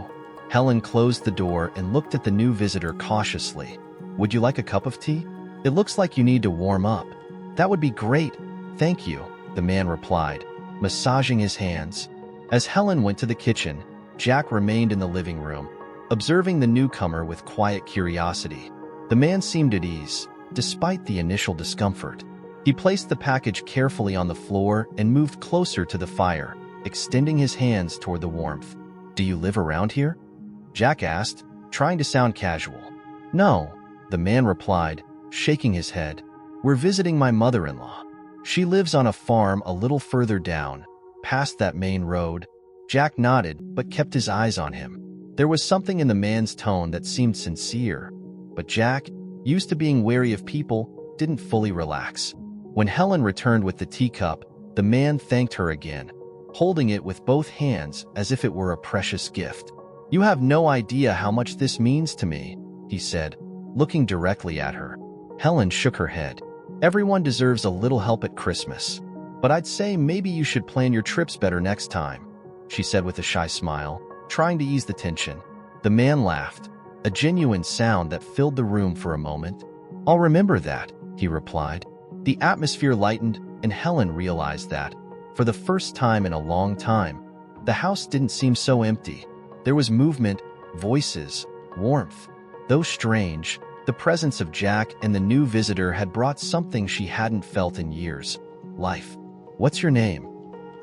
Helen closed the door and looked at the new visitor cautiously. "Would you like a cup of tea? It looks like you need to warm up." "That would be great, thank you," the man replied, massaging his hands. As Helen went to the kitchen, Jack remained in the living room, observing the newcomer with quiet curiosity. The man seemed at ease, despite the initial discomfort. He placed the package carefully on the floor and moved closer to the fire, extending his hands toward the warmth. "Do you live around here?" Jack asked, trying to sound casual. "No," the man replied, shaking his head. "We're visiting my mother-in-law. She lives on a farm a little further down, past that main road." Jack nodded, but kept his eyes on him. There was something in the man's tone that seemed sincere, but Jack, used to being wary of people, didn't fully relax. When Helen returned with the teacup, the man thanked her again, holding it with both hands as if it were a precious gift. "You have no idea how much this means to me," he said, looking directly at her. Helen shook her head. "Everyone deserves a little help at Christmas, but I'd say maybe you should plan your trips better next time," she said with a shy smile, trying to ease the tension. The man laughed, a genuine sound that filled the room for a moment. "I'll remember that," he replied. The atmosphere lightened, and Helen realized that, for the first time in a long time, the house didn't seem so empty. There was movement, voices, warmth. Though strange, the presence of Jack and the new visitor had brought something she hadn't felt in years: life. "What's your name?"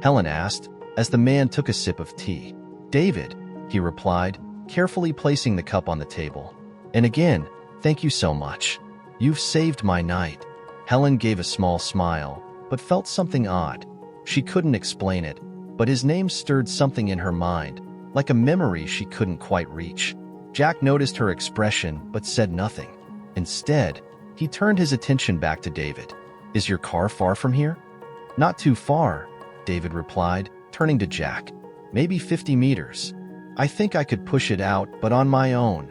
Helen asked, as the man took a sip of tea. "David," he replied, carefully placing the cup on the table. "And again, thank you so much. You've saved my night." Helen gave a small smile, but felt something odd. She couldn't explain it, but his name stirred something in her mind, like a memory she couldn't quite reach. Jack noticed her expression but said nothing. Instead, he turned his attention back to David. "Is your car far from here?" "Not too far," David replied, turning to Jack. "Maybe 50 meters. I think I could push it out, but on my own."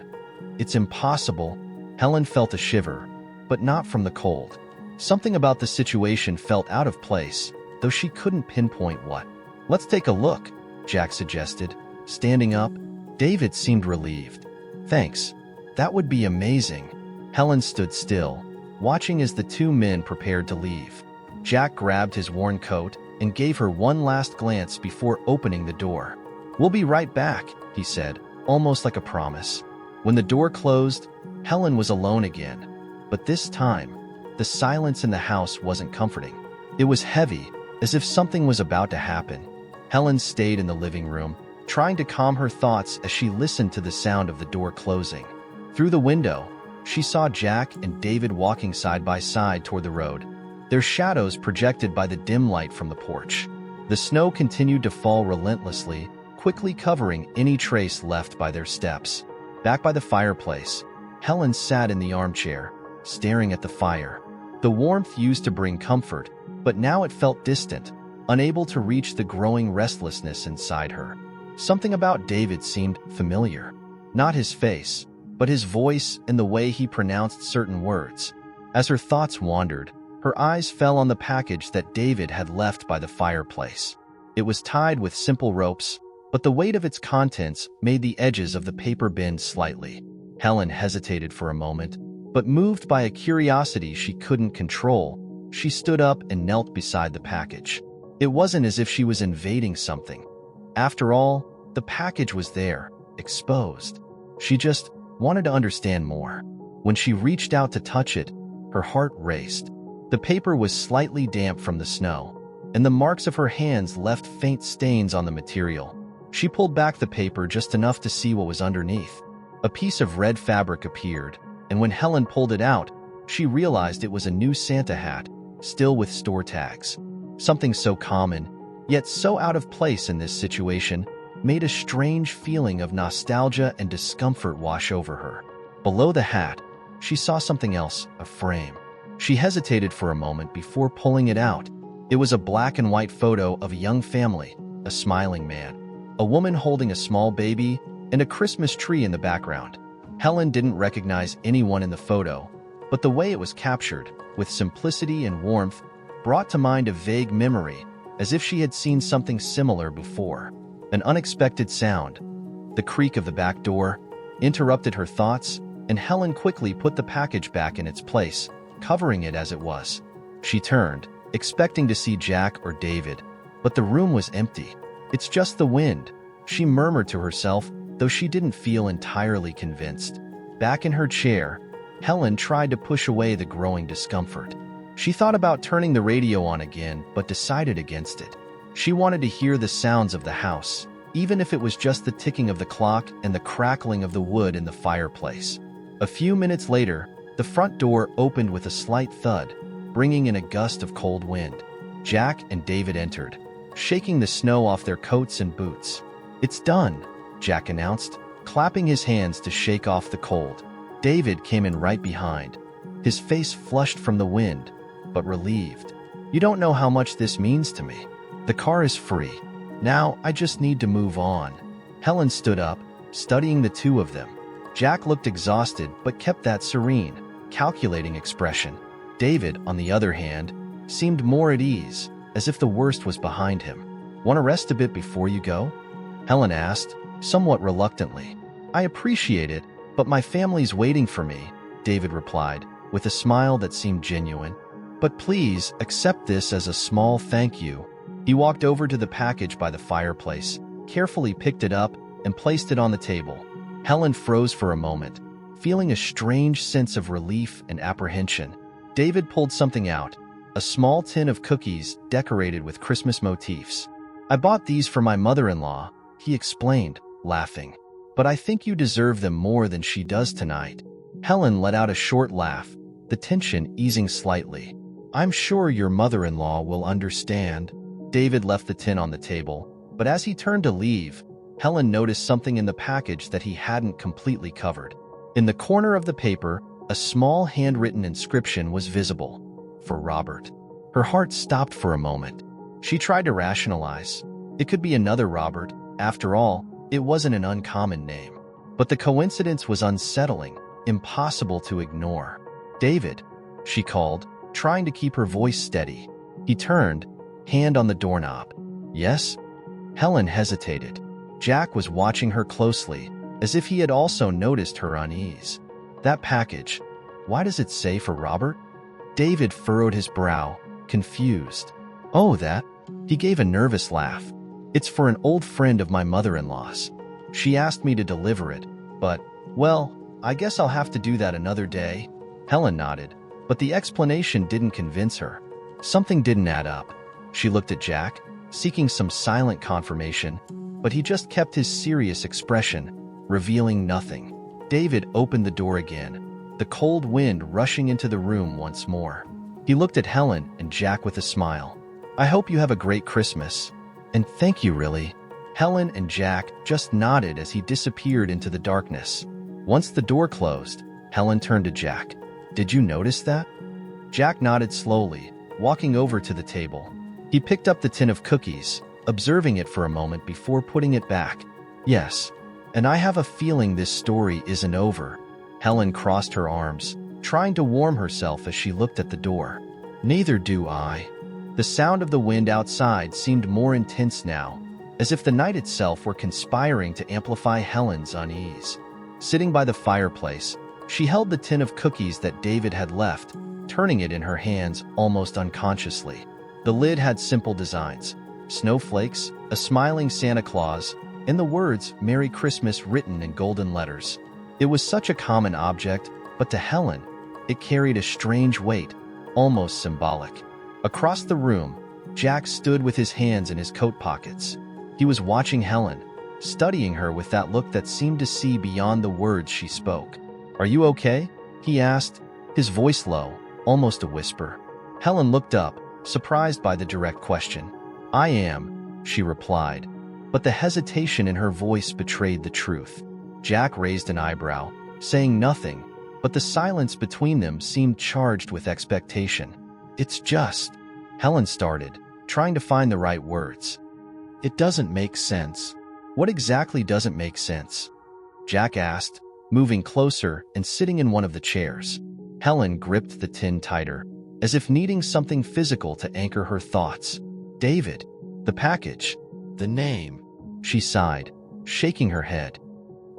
"It's impossible." Helen felt a shiver, but not from the cold. Something about the situation felt out of place, though she couldn't pinpoint what. "Let's take a look," Jack suggested. Standing up, David seemed relieved. "Thanks. That would be amazing." Helen stood still, watching as the two men prepared to leave. Jack grabbed his worn coat and gave her one last glance before opening the door. "We'll be right back," he said, almost like a promise. When the door closed, Helen was alone again. But this time, the silence in the house wasn't comforting. It was heavy, as if something was about to happen. Helen stayed in the living room, trying to calm her thoughts as she listened to the sound of the door closing. Through the window, she saw Jack and David walking side by side toward the road. their shadows projected by the dim light from the porch. The snow continued to fall relentlessly, quickly covering any trace left by their steps. Back by the fireplace, Helen sat in the armchair, staring at the fire. The warmth used to bring comfort, but now it felt distant, unable to reach the growing restlessness inside her. Something about David seemed familiar. Not his face, but his voice and the way he pronounced certain words. As her thoughts wandered, her eyes fell on the package that David had left by the fireplace. It was tied with simple ropes, but the weight of its contents made the edges of the paper bend slightly. Helen hesitated for a moment, but moved by a curiosity she couldn't control, she stood up and knelt beside the package. It wasn't as if she was invading something. After all, the package was there, exposed. She just wanted to understand more. When she reached out to touch it, her heart raced. The paper was slightly damp from the snow, and the marks of her hands left faint stains on the material. She pulled back the paper just enough to see what was underneath. A piece of red fabric appeared, and when Helen pulled it out, she realized it was a new Santa hat, still with store tags. Something so common, yet so out of place in this situation, made a strange feeling of nostalgia and discomfort wash over her. Below the hat, she saw something else, a frame. She hesitated for a moment before pulling it out. It was a black and white photo of a young family, a smiling man, a woman holding a small baby, and a Christmas tree in the background. Helen didn't recognize anyone in the photo, but the way it was captured, with simplicity and warmth, brought to mind a vague memory, as if she had seen something similar before. An unexpected sound, the creak of the back door, interrupted her thoughts, and Helen quickly put the package back in its place, covering it as it was. She turned, expecting to see Jack or David, but the room was empty. "It's just the wind," she murmured to herself, though she didn't feel entirely convinced. Back in her chair, Helen tried to push away the growing discomfort. She thought about turning the radio on again, but decided against it. She wanted to hear the sounds of the house, even if it was just the ticking of the clock and the crackling of the wood in the fireplace. A few minutes later, the front door opened with a slight thud, bringing in a gust of cold wind. Jack and David entered, shaking the snow off their coats and boots. "It's done," Jack announced, clapping his hands to shake off the cold. David came in right behind, his face flushed from the wind, but relieved. "You don't know how much this means to me. The car is free. Now I just need to move on." Helen stood up, studying the two of them. Jack looked exhausted but kept that serene, calculating expression. David, on the other hand, seemed more at ease, as if the worst was behind him. "Want to rest a bit before you go?" Helen asked, somewhat reluctantly. "I appreciate it, but my family's waiting for me," David replied, with a smile that seemed genuine. "But please accept this as a small thank you." He walked over to the package by the fireplace, carefully picked it up, and placed it on the table. Helen froze for a moment, feeling a strange sense of relief and apprehension. David pulled something out, a small tin of cookies decorated with Christmas motifs. "I bought these for my mother-in-law," he explained, laughing. "But I think you deserve them more than she does tonight." Helen let out a short laugh, the tension easing slightly. "I'm sure your mother-in-law will understand." David left the tin on the table, but as he turned to leave, Helen noticed something in the package that he hadn't completely covered. In the corner of the paper, a small handwritten inscription was visible. "For Robert." Her heart stopped for a moment. She tried to rationalize. It could be another Robert. After all, it wasn't an uncommon name. But the coincidence was unsettling, impossible to ignore. "David," she called, trying to keep her voice steady. He turned, hand on the doorknob. "Yes?" Helen hesitated. Jack was watching her closely, as if he had also noticed her unease. "That package, why does it say for Robert?" David furrowed his brow, confused. "Oh, that?" He gave a nervous laugh. "It's for an old friend of my mother-in-law's. She asked me to deliver it, but, well, I guess I'll have to do that another day." Helen nodded, but the explanation didn't convince her. Something didn't add up. She looked at Jack, seeking some silent confirmation, but he just kept his serious expression, revealing nothing. David opened the door again, the cold wind rushing into the room once more. He looked at Helen and Jack with a smile. "I hope you have a great Christmas." "And thank you, really." Helen and Jack just nodded as he disappeared into the darkness. Once the door closed, Helen turned to Jack. "Did you notice that?" Jack nodded slowly, walking over to the table. He picked up the tin of cookies, observing it for a moment before putting it back. "Yes, and I have a feeling this story isn't over." Helen crossed her arms, trying to warm herself as she looked at the door. "Neither do I." The sound of the wind outside seemed more intense now, as if the night itself were conspiring to amplify Helen's unease. Sitting by the fireplace, she held the tin of cookies that David had left, turning it in her hands almost unconsciously. The lid had simple designs: snowflakes, a smiling Santa Claus, and the words "Merry Christmas" written in golden letters. It was such a common object, but to Helen, it carried a strange weight, almost symbolic. Across the room, Jack stood with his hands in his coat pockets. He was watching Helen, studying her with that look that seemed to see beyond the words she spoke. "Are you okay?" he asked, his voice low, almost a whisper. Helen looked up, surprised by the direct question. "I am," she replied, but the hesitation in her voice betrayed the truth. Jack raised an eyebrow, saying nothing, but the silence between them seemed charged with expectation. "It's just," Helen started, trying to find the right words. "It doesn't make sense." "What exactly doesn't make sense?" Jack asked, moving closer and sitting in one of the chairs. Helen gripped the tin tighter, as if needing something physical to anchor her thoughts. "David, the package, the name," she sighed, shaking her head.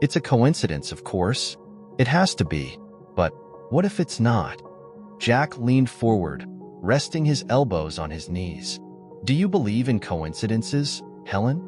"It's a coincidence, of course. It has to be. But what if it's not?" Jack leaned forward, resting his elbows on his knees. "Do you believe in coincidences, Helen?"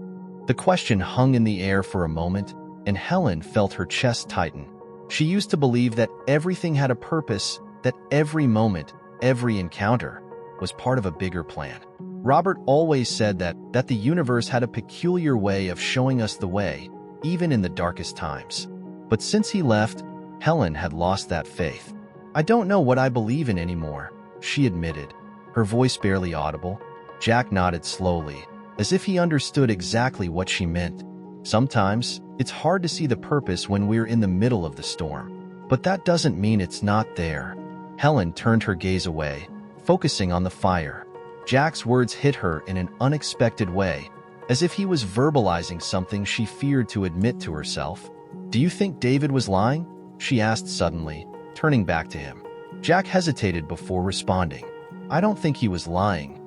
The question hung in the air for a moment, and Helen felt her chest tighten. She used to believe that everything had a purpose, that every moment, every encounter, was part of a bigger plan. Robert always said that the universe had a peculiar way of showing us the way, even in the darkest times. But since he left, Helen had lost that faith. "I don't know what I believe in anymore," she admitted, her voice barely audible. Jack nodded slowly, as if he understood exactly what she meant. "Sometimes, it's hard to see the purpose when we're in the middle of the storm. But that doesn't mean it's not there." Helen turned her gaze away, focusing on the fire. Jack's words hit her in an unexpected way, as if he was verbalizing something she feared to admit to herself. "Do you think David was lying?" she asked suddenly, turning back to him. Jack hesitated before responding. "I don't think he was lying.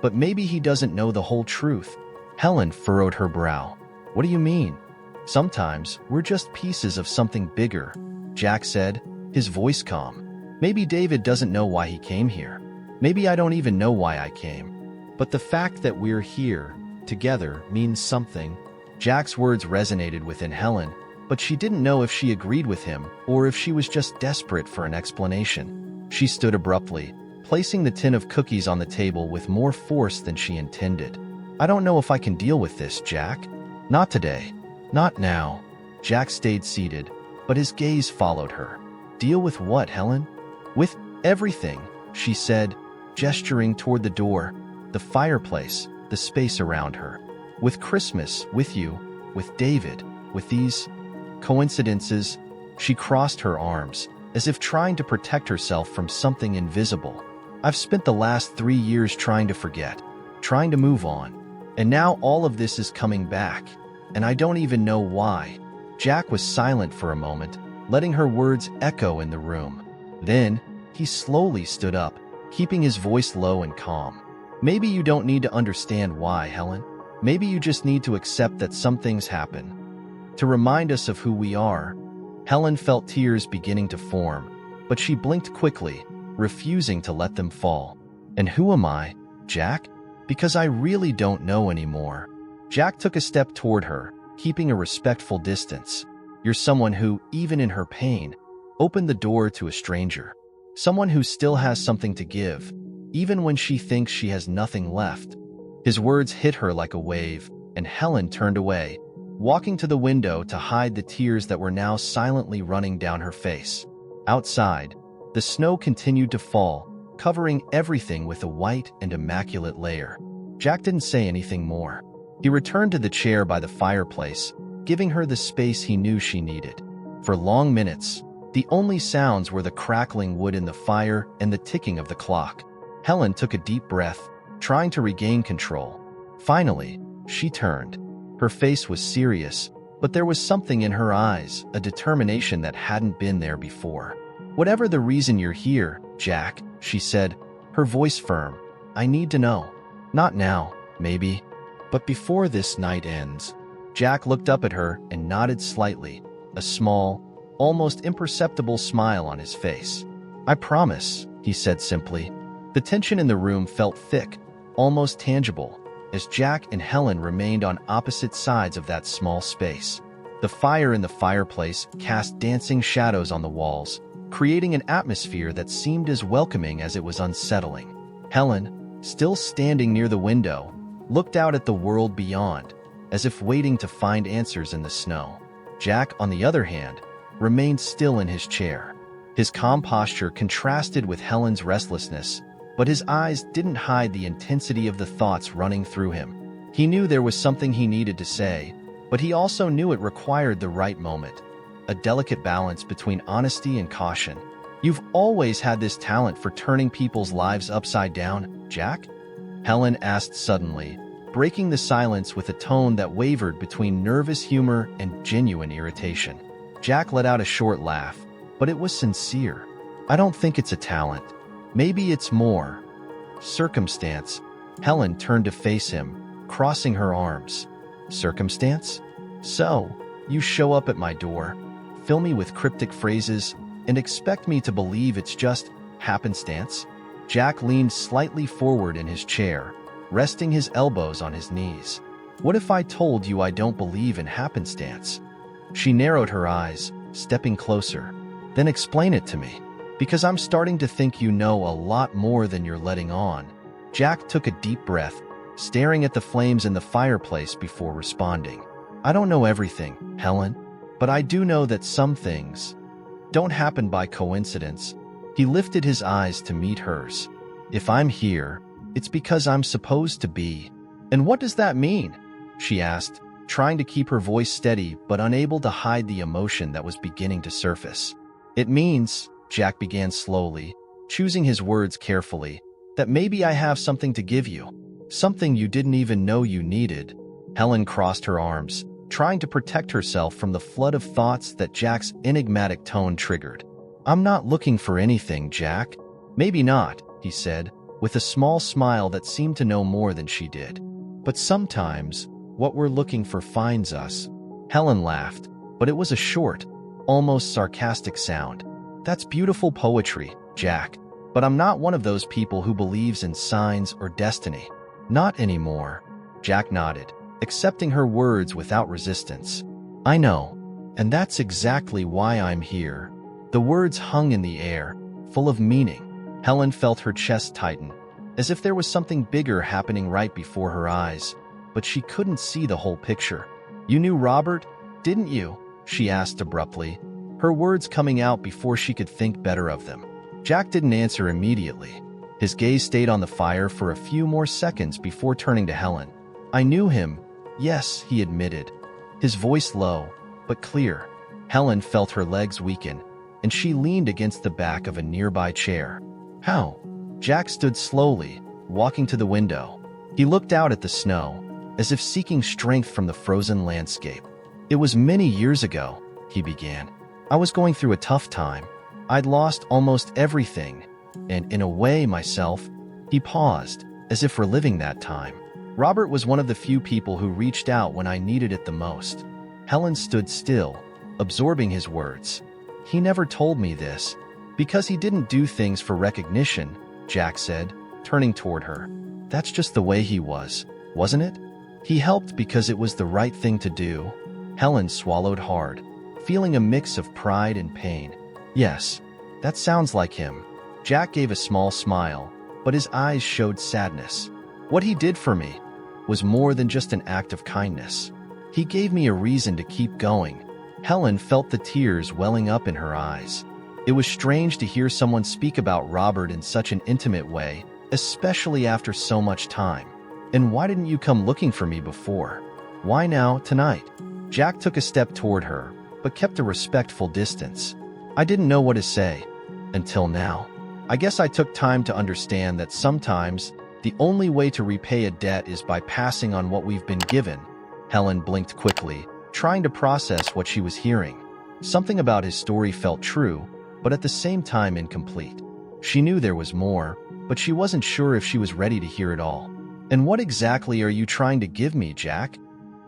But maybe he doesn't know the whole truth." Helen furrowed her brow. "What do you mean?" "Sometimes we're just pieces of something bigger," Jack said, his voice calm. "Maybe David doesn't know why he came here. Maybe I don't even know why I came. But the fact that we're here, together, means something." Jack's words resonated within Helen, but she didn't know if she agreed with him or if she was just desperate for an explanation. She stood abruptly, placing the tin of cookies on the table with more force than she intended. "I don't know if I can deal with this, Jack. Not today. Not now." Jack stayed seated, but his gaze followed her. "Deal with what, Helen?" "With everything," she said, gesturing toward the door, the fireplace, the space around her. "With Christmas, with you, with David, with these coincidences." She crossed her arms, as if trying to protect herself from something invisible. "I've spent the last 3 years trying to forget, trying to move on. And now all of this is coming back, and I don't even know why." Jack was silent for a moment, letting her words echo in the room. Then, he slowly stood up, keeping his voice low and calm. "Maybe you don't need to understand why, Helen. Maybe you just need to accept that some things happen, to remind us of who we are." Helen felt tears beginning to form, but she blinked quickly, refusing to let them fall. "And who am I, Jack? Because I really don't know anymore." Jack took a step toward her, keeping a respectful distance. "You're someone who, even in her pain, opened the door to a stranger. Someone who still has something to give, even when she thinks she has nothing left." His words hit her like a wave, and Helen turned away, walking to the window to hide the tears that were now silently running down her face. Outside, the snow continued to fall, covering everything with a white and immaculate layer. Jack didn't say anything more. He returned to the chair by the fireplace, giving her the space he knew she needed. For long minutes, the only sounds were the crackling wood in the fire and the ticking of the clock. Helen took a deep breath, trying to regain control. Finally, she turned. Her face was serious, but there was something in her eyes, a determination that hadn't been there before. "Whatever the reason you're here, Jack," she said, her voice firm, "I need to know. Not now, maybe, but before this night ends." Jack looked up at her and nodded slightly, a small, almost imperceptible smile on his face. "I promise," he said simply. The tension in the room felt thick, almost tangible, as Jack and Helen remained on opposite sides of that small space. The fire in the fireplace cast dancing shadows on the walls, creating an atmosphere that seemed as welcoming as it was unsettling. Helen, still standing near the window, looked out at the world beyond, as if waiting to find answers in the snow. Jack, on the other hand, remained still in his chair. His calm posture contrasted with Helen's restlessness, but his eyes didn't hide the intensity of the thoughts running through him. He knew there was something he needed to say, but he also knew it required the right moment, a delicate balance between honesty and caution. "You've always had this talent for turning people's lives upside down, Jack?" Helen asked suddenly, breaking the silence with a tone that wavered between nervous humor and genuine irritation. Jack let out a short laugh, but it was sincere. "I don't think it's a talent. Maybe it's more circumstance." Helen turned to face him, crossing her arms. "Circumstance? So, you show up at my door, fill me with cryptic phrases, and expect me to believe it's just happenstance?" Jack leaned slightly forward in his chair, resting his elbows on his knees. "What if I told you I don't believe in happenstance?" She narrowed her eyes, stepping closer. "Then explain it to me, because I'm starting to think you know a lot more than you're letting on." Jack took a deep breath, staring at the flames in the fireplace before responding. "I don't know everything, Helen, but I do know that some things don't happen by coincidence." He lifted his eyes to meet hers. "If I'm here, it's because I'm supposed to be." "And what does that mean?" she asked, trying to keep her voice steady but unable to hide the emotion that was beginning to surface. "It means," Jack began slowly, choosing his words carefully, "that maybe I have something to give you. Something you didn't even know you needed." Helen crossed her arms, trying to protect herself from the flood of thoughts that Jack's enigmatic tone triggered. "I'm not looking for anything, Jack." "Maybe not," he said, with a small smile that seemed to know more than she did. "But sometimes, what we're looking for finds us." Helen laughed, but it was a short, almost sarcastic sound. "That's beautiful poetry, Jack, but I'm not one of those people who believes in signs or destiny." "Not anymore." Jack nodded, accepting her words without resistance. "I know, and that's exactly why I'm here." The words hung in the air, full of meaning. Helen felt her chest tighten, as if there was something bigger happening right before her eyes, but she couldn't see the whole picture. "You knew Robert, didn't you?" she asked abruptly, her words coming out before she could think better of them. Jack didn't answer immediately. His gaze stayed on the fire for a few more seconds before turning to Helen. "I knew him, yes," he admitted, his voice low, but clear. Helen felt her legs weaken, and she leaned against the back of a nearby chair. "How?" Jack stood slowly, walking to the window. He looked out at the snow, as if seeking strength from the frozen landscape. "It was many years ago," he began. "I was going through a tough time. I'd lost almost everything, and in a way myself." He paused, as if reliving that time. "Robert was one of the few people who reached out when I needed it the most." Helen stood still, absorbing his words. "He never told me this, because he didn't do things for recognition," Jack said, turning toward her. "That's just the way he was, wasn't it? He helped because it was the right thing to do." Helen swallowed hard, feeling a mix of pride and pain. "Yes, that sounds like him." Jack gave a small smile, but his eyes showed sadness. "What he did for me was more than just an act of kindness. He gave me a reason to keep going." Helen felt the tears welling up in her eyes. It was strange to hear someone speak about Robert in such an intimate way, especially after so much time. And why didn't you come looking for me before? Why now, tonight? Jack took a step toward her, but kept a respectful distance. I didn't know what to say. Until now. I guess I took time to understand that sometimes the only way to repay a debt is by passing on what we've been given. Helen blinked quickly, trying to process what she was hearing. Something about his story felt true, but at the same time incomplete. She knew there was more, but she wasn't sure if she was ready to hear it all. And what exactly are you trying to give me, Jack?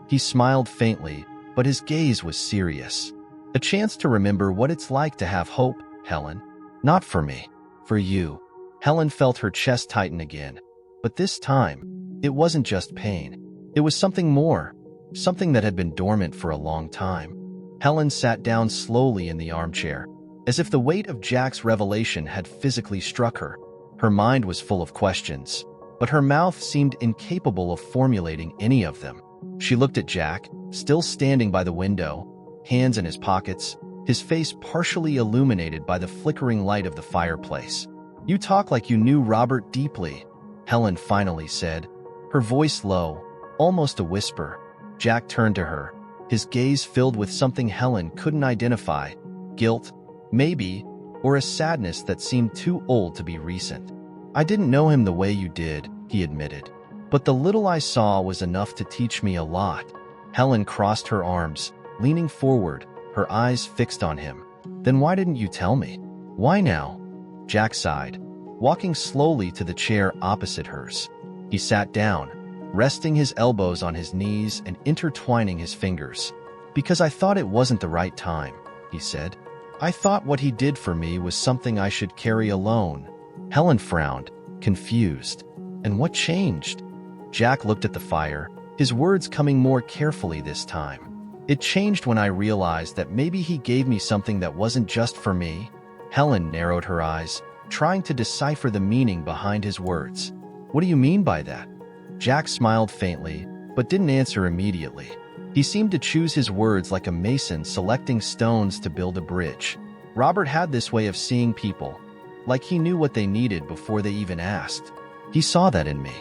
He smiled faintly, but his gaze was serious. A chance to remember what it's like to have hope, Helen. Not for me. For you. Helen felt her chest tighten again. But this time, it wasn't just pain. It was something more. Something that had been dormant for a long time. Helen sat down slowly in the armchair, as if the weight of Jack's revelation had physically struck her. Her mind was full of questions, but her mouth seemed incapable of formulating any of them. She looked at Jack, still standing by the window, hands in his pockets, his face partially illuminated by the flickering light of the fireplace. You talk like you knew Robert deeply, Helen finally said, her voice low, almost a whisper. Jack turned to her, his gaze filled with something Helen couldn't identify, guilt, maybe, or a sadness that seemed too old to be recent. I didn't know him the way you did, he admitted, but the little I saw was enough to teach me a lot. Helen crossed her arms, leaning forward, her eyes fixed on him. Then why didn't you tell me? Why now? Jack sighed, walking slowly to the chair opposite hers. He sat down, resting his elbows on his knees and intertwining his fingers. Because I thought it wasn't the right time, he said. I thought what he did for me was something I should carry alone. Helen frowned, confused. And what changed? Jack looked at the fire, his words coming more carefully this time. It changed when I realized that maybe he gave me something that wasn't just for me. Helen narrowed her eyes, trying to decipher the meaning behind his words. What do you mean by that? Jack smiled faintly, but didn't answer immediately. He seemed to choose his words like a mason selecting stones to build a bridge. Robert had this way of seeing people, like he knew what they needed before they even asked. He saw that in me.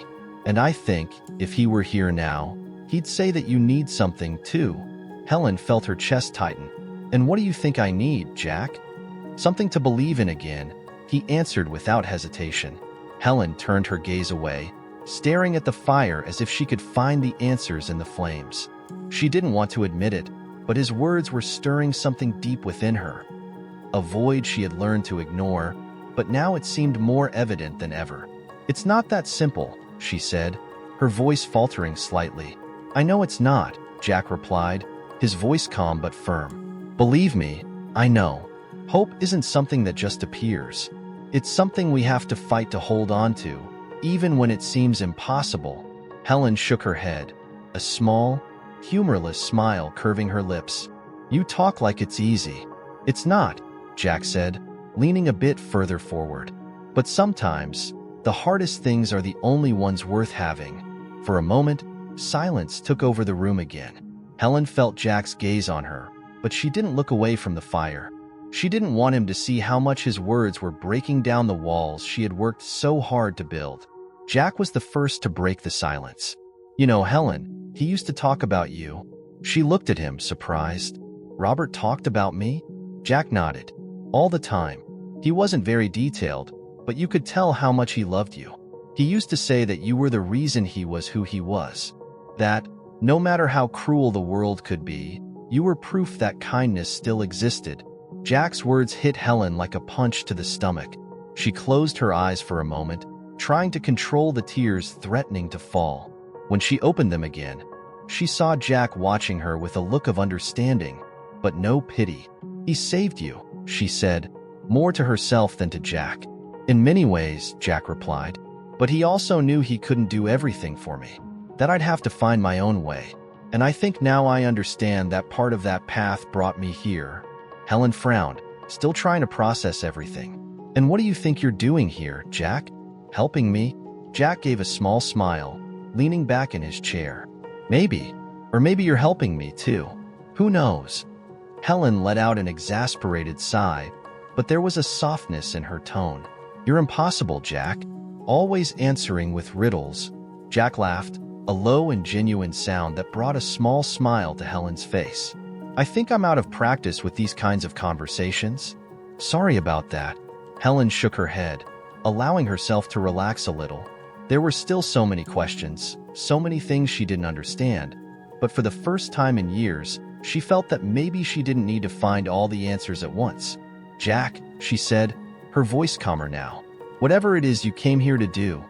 And I think, if he were here now, he'd say that you need something too. Helen felt her chest tighten. And what do you think I need, Jack? Something to believe in again, he answered without hesitation. Helen turned her gaze away, staring at the fire as if she could find the answers in the flames. She didn't want to admit it, but his words were stirring something deep within her. A void she had learned to ignore, but now it seemed more evident than ever. It's not that simple, she said, her voice faltering slightly. I know it's not, Jack replied, his voice calm but firm. Believe me, I know. Hope isn't something that just appears. It's something we have to fight to hold on to, even when it seems impossible. Helen shook her head, a small, humorless smile curving her lips. You talk like it's easy. It's not, Jack said, leaning a bit further forward. But sometimes, the hardest things are the only ones worth having. For a moment, silence took over the room again. Helen felt Jack's gaze on her, but she didn't look away from the fire. She didn't want him to see how much his words were breaking down the walls she had worked so hard to build. Jack was the first to break the silence. You know, Helen, he used to talk about you. She looked at him, surprised. Robert talked about me? Jack nodded. All the time. He wasn't very detailed, but you could tell how much he loved you. He used to say that you were the reason he was who he was. That, no matter how cruel the world could be, you were proof that kindness still existed. Jack's words hit Helen like a punch to the stomach. She closed her eyes for a moment, trying to control the tears threatening to fall. When she opened them again, she saw Jack watching her with a look of understanding, but no pity. He saved you, she said, more to herself than to Jack. In many ways, Jack replied, but he also knew he couldn't do everything for me, that I'd have to find my own way. And I think now I understand that part of that path brought me here. Helen frowned, still trying to process everything. And what do you think you're doing here, Jack? Helping me? Jack gave a small smile, leaning back in his chair. Maybe. Or maybe you're helping me too. Who knows? Helen let out an exasperated sigh, but there was a softness in her tone. "You're impossible, Jack. Always answering with riddles." Jack laughed, a low and genuine sound that brought a small smile to Helen's face. "I think I'm out of practice with these kinds of conversations." "Sorry about that." Helen shook her head, allowing herself to relax a little. There were still so many questions, so many things she didn't understand, but for the first time in years, she felt that maybe she didn't need to find all the answers at once. "Jack," she said, her voice calmer now, "whatever it is you came here to do."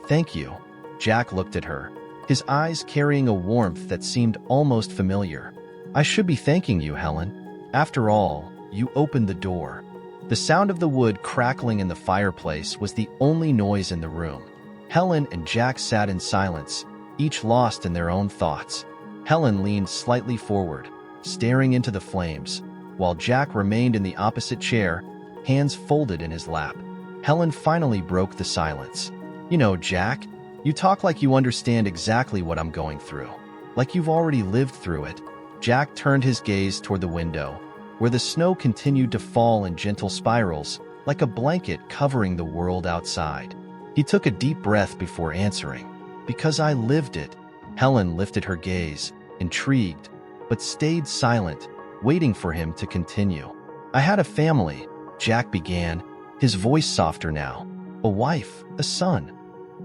"Thank you." Jack looked at her, his eyes carrying a warmth that seemed almost familiar. "I should be thanking you, Helen. After all, you opened the door." The sound of the wood crackling in the fireplace was the only noise in the room. Helen and Jack sat in silence, each lost in their own thoughts. Helen leaned slightly forward, staring into the flames, while Jack remained in the opposite chair, hands folded in his lap. Helen finally broke the silence. "You know, Jack, you talk like you understand exactly what I'm going through. Like you've already lived through it." Jack turned his gaze toward the window, where the snow continued to fall in gentle spirals, like a blanket covering the world outside. He took a deep breath before answering. "Because I lived it." Helen lifted her gaze, intrigued, but stayed silent, waiting for him to continue. "I had a family," Jack began, his voice softer now. "A wife, a son.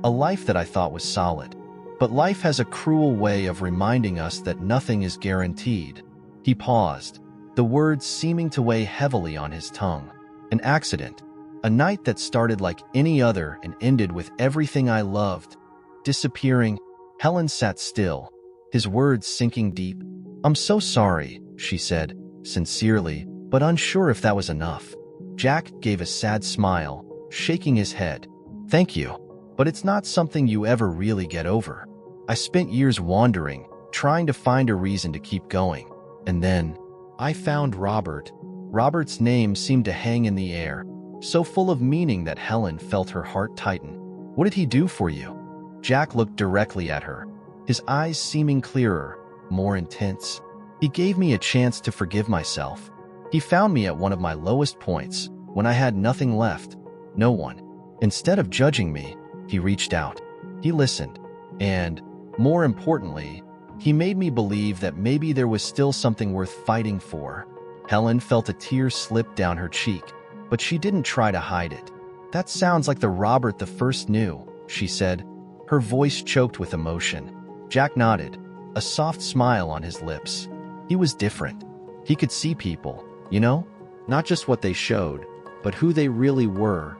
A life that I thought was solid. But life has a cruel way of reminding us that nothing is guaranteed." He paused, the words seeming to weigh heavily on his tongue. "An accident. A night that started like any other and ended with everything I loved disappearing." Helen sat still, his words sinking deep. "I'm so sorry," she said, sincerely, but unsure if that was enough. Jack gave a sad smile, shaking his head. "Thank you, but it's not something you ever really get over. I spent years wandering, trying to find a reason to keep going. And then I found Robert." Robert's name seemed to hang in the air, so full of meaning that Helen felt her heart tighten. "What did he do for you?" Jack looked directly at her, his eyes seeming clearer, more intense. "He gave me a chance to forgive myself. He found me at one of my lowest points, when I had nothing left, no one. Instead of judging me, he reached out. He listened. And, more importantly, he made me believe that maybe there was still something worth fighting for." Helen felt a tear slip down her cheek, but she didn't try to hide it. "That sounds like the Robert the first knew," she said, her voice choked with emotion. Jack nodded, a soft smile on his lips. "He was different. He could see people, you know? Not just what they showed, but who they really were."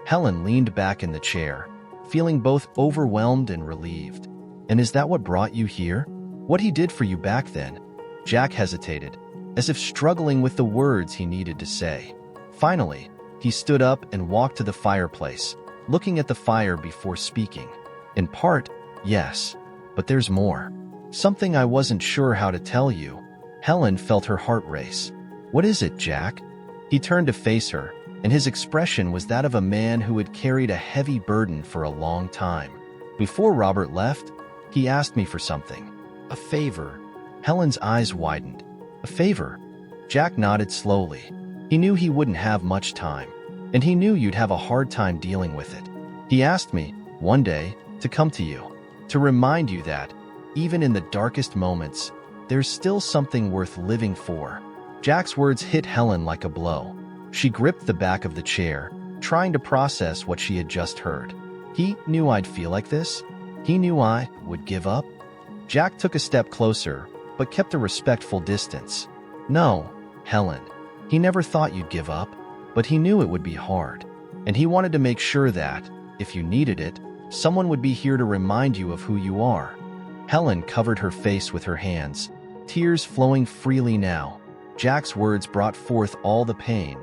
Helen leaned back in the chair, feeling both overwhelmed and relieved. "And is that what brought you here? What he did for you back then?" Jack hesitated, as if struggling with the words he needed to say. Finally, he stood up and walked to the fireplace, looking at the fire before speaking. "In part, yes, but there's more. Something I wasn't sure how to tell you." Helen felt her heart race. "What is it, Jack?" He turned to face her, and his expression was that of a man who had carried a heavy burden for a long time. "Before Robert left, he asked me for something. A favor." Helen's eyes widened. "A favor?" Jack nodded slowly. He knew he wouldn't have much time, and he knew you'd have a hard time dealing with it. "He asked me, one day, to come to you, to remind you that, even in the darkest moments, there's still something worth living for." Jack's words hit Helen like a blow. She gripped the back of the chair, trying to process what she had just heard. He knew I'd feel like this? He knew I would give up? Jack took a step closer, but kept a respectful distance. "No, Helen. He never thought you'd give up, but he knew it would be hard. And he wanted to make sure that, if you needed it, someone would be here to remind you of who you are." Helen covered her face with her hands, tears flowing freely now. Jack's words brought forth all the pain,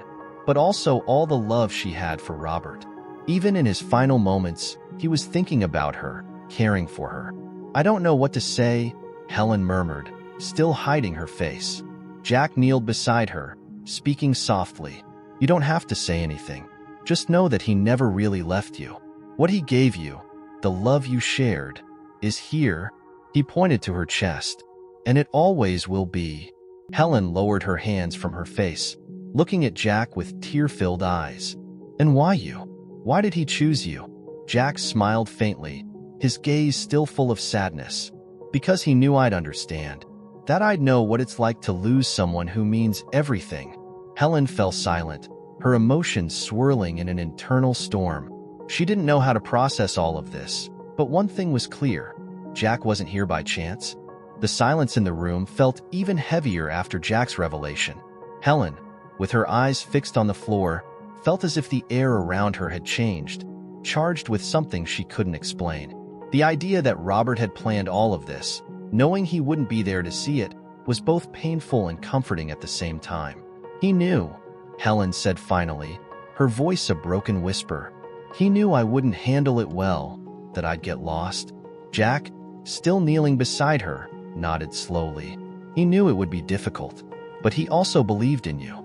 but also all the love she had for Robert. Even in his final moments, he was thinking about her, caring for her. "I don't know what to say," Helen murmured, still hiding her face. Jack kneeled beside her, speaking softly. "You don't have to say anything. Just know that he never really left you. What he gave you, the love you shared, is here." He pointed to her chest. "And it always will be." Helen lowered her hands from her face, looking at Jack with tear-filled eyes. "And why you? Why did he choose you?" Jack smiled faintly, his gaze still full of sadness. "Because he knew I'd understand. That I'd know what it's like to lose someone who means everything." Helen fell silent, her emotions swirling in an internal storm. She didn't know how to process all of this, but one thing was clear: Jack wasn't here by chance. The silence in the room felt even heavier after Jack's revelation. Helen, with her eyes fixed on the floor, felt as if the air around her had changed, charged with something she couldn't explain. The idea that Robert had planned all of this, knowing he wouldn't be there to see it, was both painful and comforting at the same time. "He knew," Helen said finally, her voice a broken whisper. "He knew I wouldn't handle it well, that I'd get lost." Jack, still kneeling beside her, nodded slowly. "He knew it would be difficult, but he also believed in you.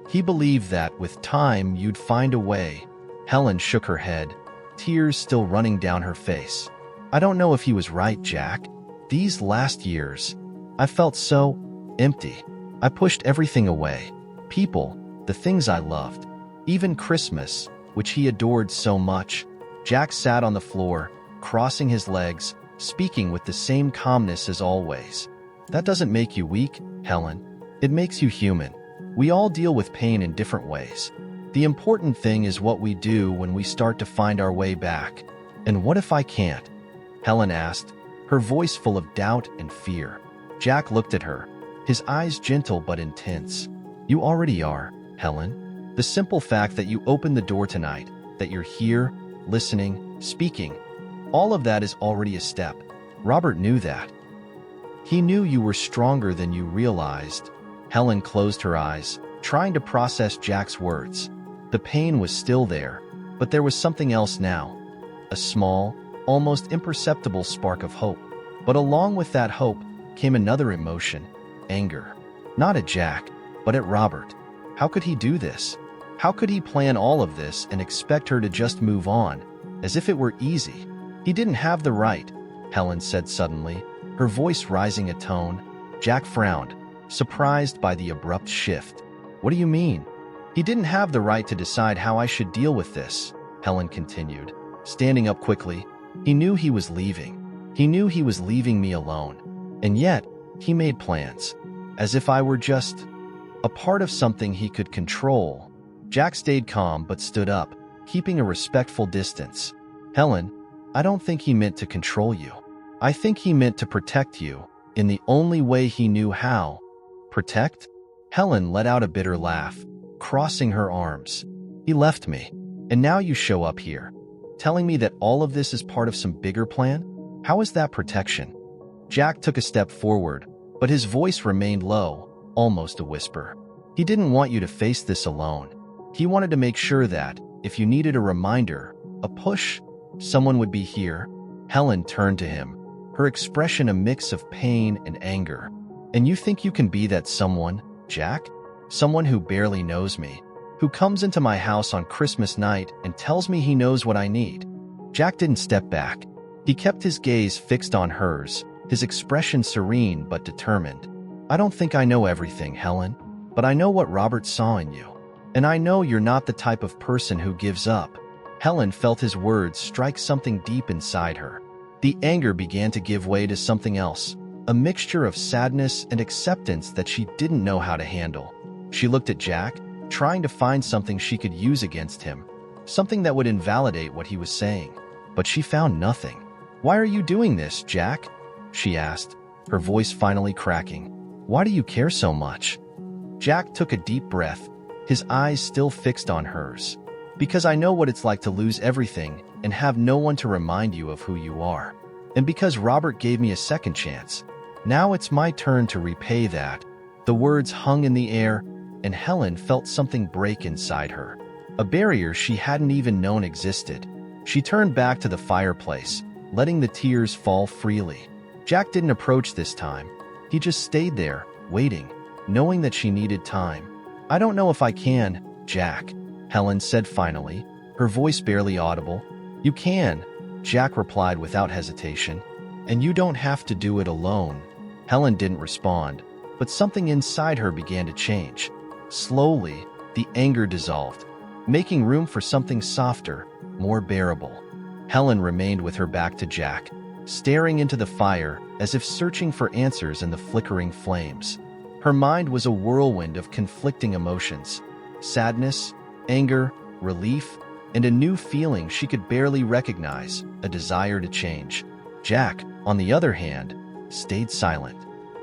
He believed that with time you'd find a way." Helen shook her head, tears still running down her face. "I don't know if he was right, Jack. These last years, I felt so empty. I pushed everything away. People, the things I loved. Even Christmas, which he adored so much." Jack sat on the floor, crossing his legs, speaking with the same calmness as always. "That doesn't make you weak, Helen. It makes you human. We all deal with pain in different ways. The important thing is what we do when we start to find our way back." "And what if I can't?" Helen asked, her voice full of doubt and fear. Jack looked at her, his eyes gentle but intense. "You already are, Helen. The simple fact that you opened the door tonight, that you're here, listening, speaking, all of that is already a step. Robert knew that. He knew you were stronger than you realized." Helen closed her eyes, trying to process Jack's words. The pain was still there, but there was something else now. A small, almost imperceptible spark of hope. But along with that hope came another emotion: anger. Not at Jack, but at Robert. How could he do this? How could he plan all of this and expect her to just move on, as if it were easy? "He didn't have the right," Helen said suddenly, her voice rising a tone. Jack frowned, surprised by the abrupt shift. "What do you mean?" "He didn't have the right to decide how I should deal with this," Helen continued, standing up quickly. "He knew he was leaving. He knew he was leaving me alone. And yet, he made plans, as if I were just a part of something he could control." Jack stayed calm but stood up, keeping a respectful distance. "Helen, I don't think he meant to control you. I think he meant to protect you, in the only way he knew how." "Protect?" Helen let out a bitter laugh, crossing her arms. "He left me, and now you show up here, telling me that all of this is part of some bigger plan? How is that protection?" Jack took a step forward, but his voice remained low, almost a whisper. "He didn't want you to face this alone. He wanted to make sure that, if you needed a reminder, a push, someone would be here." Helen turned to him, her expression a mix of pain and anger. "And you think you can be that someone, Jack? Someone who barely knows me, who comes into my house on Christmas night and tells me he knows what I need?" Jack didn't step back. He kept his gaze fixed on hers, his expression serene but determined. "I don't think I know everything, Helen, but I know what Robert saw in you. And I know you're not the type of person who gives up." Helen felt his words strike something deep inside her. The anger began to give way to something else, a mixture of sadness and acceptance that she didn't know how to handle. She looked at Jack, trying to find something she could use against him, something that would invalidate what he was saying. But she found nothing. "Why are you doing this, Jack?" she asked, her voice finally cracking. "Why do you care so much?" Jack took a deep breath, his eyes still fixed on hers. "Because I know what it's like to lose everything and have no one to remind you of who you are. And because Robert gave me a second chance. Now it's my turn to repay that." The words hung in the air, and Helen felt something break inside her, a barrier she hadn't even known existed. She turned back to the fireplace, letting the tears fall freely. Jack didn't approach this time. He just stayed there, waiting, knowing that she needed time. "I don't know if I can, Jack," Helen said finally, her voice barely audible. "You can," Jack replied without hesitation. "And you don't have to do it alone." Helen didn't respond, but something inside her began to change. Slowly, The anger dissolved, making room for something softer, more bearable. Helen remained with her back to Jack, staring into the fire as if searching for answers in the flickering flames. Her mind was a whirlwind of conflicting emotions: sadness, anger, relief, and a new feeling she could barely recognize, a desire to change. Jack, on the other hand, stayed silent.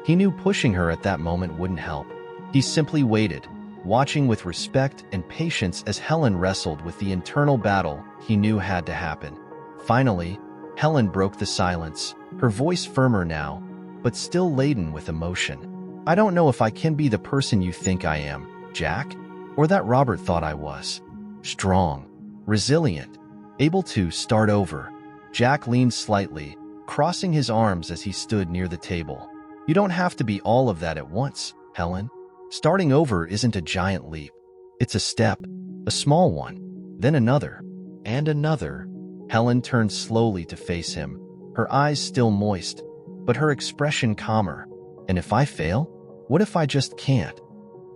He knew pushing her at that moment wouldn't help. He simply waited, watching with respect and patience as Helen wrestled with the internal battle he knew had to happen. Finally, Helen broke the silence, her voice firmer now, but still laden with emotion. "I don't know if I can be the person you think I am, Jack, or that Robert thought I was. Strong, resilient, able to start over." Jack leaned slightly, crossing his arms as he stood near the table. "You don't have to be all of that at once, Helen. Starting over isn't a giant leap. It's a step, a small one, then another, and another." Helen turned slowly to face him, her eyes still moist, but her expression calmer. "And if I fail? What if I just can't?"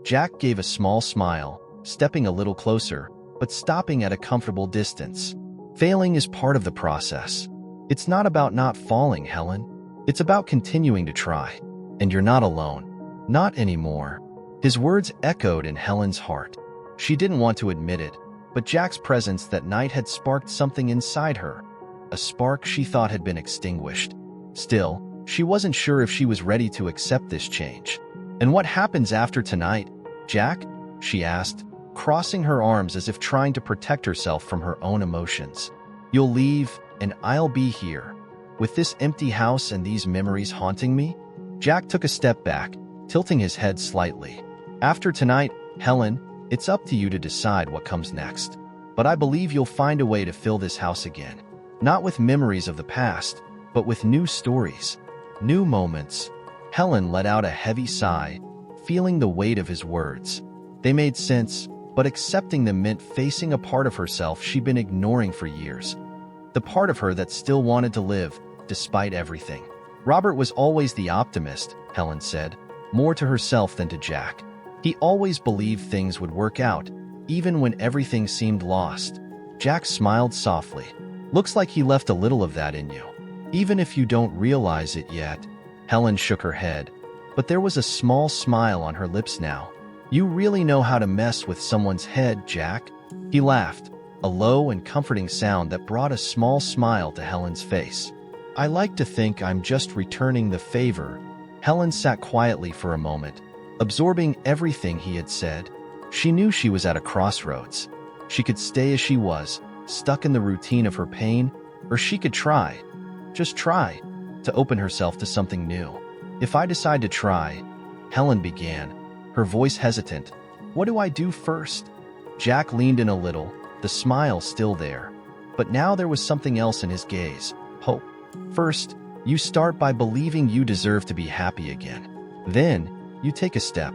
Jack gave a small smile, stepping a little closer, but stopping at a comfortable distance. "Failing is part of the process. It's not about not falling, Helen. It's about continuing to try. And you're not alone. Not anymore." His words echoed in Helen's heart. She didn't want to admit it, but Jack's presence that night had sparked something inside her, a spark she thought had been extinguished. Still, she wasn't sure if she was ready to accept this change. "And what happens after tonight, Jack?" she asked, crossing her arms as if trying to protect herself from her own emotions. "You'll leave, and I'll be here, with this empty house and these memories haunting me?" Jack took a step back, tilting his head slightly. "After tonight, Helen, it's up to you to decide what comes next. But I believe you'll find a way to fill this house again. Not with memories of the past, but with new stories, new moments." Helen let out a heavy sigh, feeling the weight of his words. They made sense, but accepting them meant facing a part of herself she'd been ignoring for years. The part of her that still wanted to live, despite everything. "Robert was always the optimist," Helen said, more to herself than to Jack. "He always believed things would work out, even when everything seemed lost." Jack smiled softly. "Looks like he left a little of that in you, even if you don't realize it yet." Helen shook her head, but there was a small smile on her lips now. "You really know how to mess with someone's head, Jack." He laughed, a low and comforting sound that brought a small smile to Helen's face. "I like to think I'm just returning the favor." Helen sat quietly for a moment, absorbing everything he had said. She knew she was at a crossroads. She could stay as she was, stuck in the routine of her pain, or she could try, just try, to open herself to something new. "If I decide to try," Helen began, her voice hesitant, "what do I do first?" Jack leaned in a little, the smile still there. But now there was something else in his gaze: hope. "First, you start by believing you deserve to be happy again. Then, you take a step,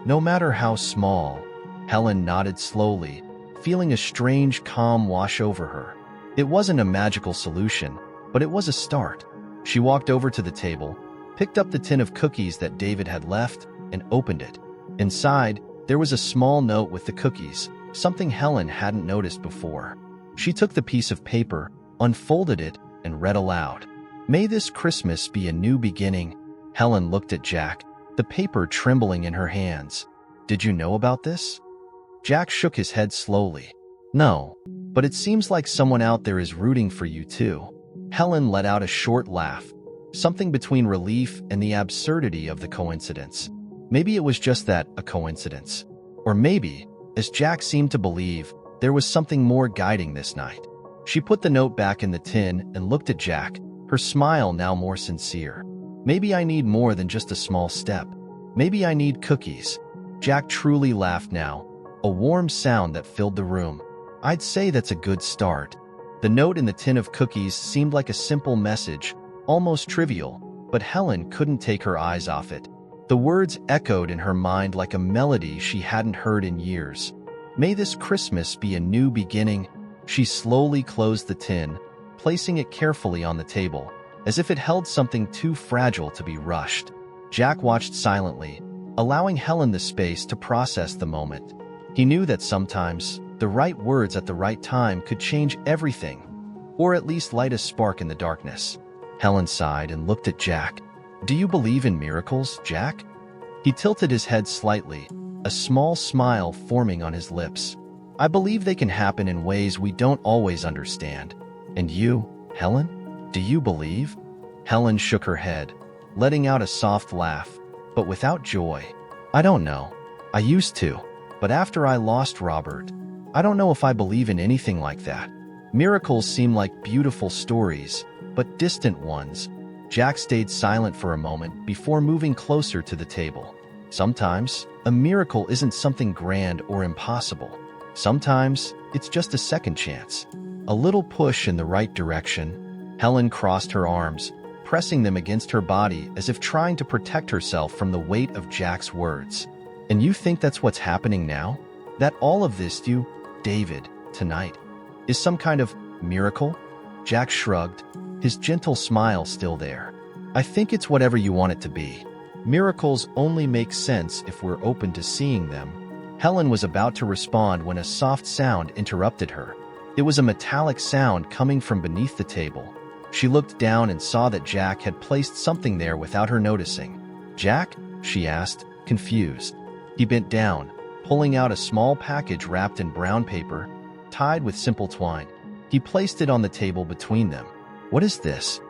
no matter how small." Helen nodded slowly, feeling a strange calm wash over her. It wasn't a magical solution, but it was a start. She walked over to the table, picked up the tin of cookies that David had left, and opened it. Inside, there was a small note with the cookies, something Helen hadn't noticed before. She took the piece of paper, unfolded it, and read aloud. "May this Christmas be a new beginning." Helen looked at Jack, the paper trembling in her hands. "Did you know about this?" Jack shook his head slowly. "No, but it seems like someone out there is rooting for you too." Helen let out a short laugh, something between relief and the absurdity of the coincidence. Maybe it was just that, a coincidence. Or maybe, as Jack seemed to believe, there was something more guiding this night. She put the note back in the tin and looked at Jack, her smile now more sincere. "Maybe I need more than just a small step. Maybe I need cookies." Jack truly laughed now, a warm sound that filled the room. "I'd say that's a good start." The note in the tin of cookies seemed like a simple message, almost trivial, but Helen couldn't take her eyes off it. The words echoed in her mind like a melody she hadn't heard in years. "May this Christmas be a new beginning." She slowly closed the tin, placing it carefully on the table, as if it held something too fragile to be rushed. Jack watched silently, allowing Helen the space to process the moment. He knew that sometimes the right words at the right time could change everything, or at least light a spark in the darkness. Helen sighed and looked at Jack. "Do you believe in miracles, Jack?" He tilted his head slightly, a small smile forming on his lips. "I believe they can happen in ways we don't always understand. And you, Helen? Do you believe?" Helen shook her head, letting out a soft laugh, but without joy. "I don't know. I used to, but after I lost Robert, I don't know if I believe in anything like that. Miracles seem like beautiful stories, but distant ones." Jack stayed silent for a moment before moving closer to the table. "Sometimes, a miracle isn't something grand or impossible. Sometimes, it's just a second chance. A little push in the right direction." Helen crossed her arms, pressing them against her body as if trying to protect herself from the weight of Jack's words. "And you think that's what's happening now? That all of this, you, David, tonight, is some kind of miracle?" Jack shrugged, his gentle smile still there. "I think it's whatever you want it to be. Miracles only make sense if we're open to seeing them." Helen was about to respond when a soft sound interrupted her. It was a metallic sound coming from beneath the table. She looked down and saw that Jack had placed something there without her noticing. "Jack?" she asked, confused. He bent down, pulling out a small package wrapped in brown paper, tied with simple twine. He placed it on the table between them. "What is this?"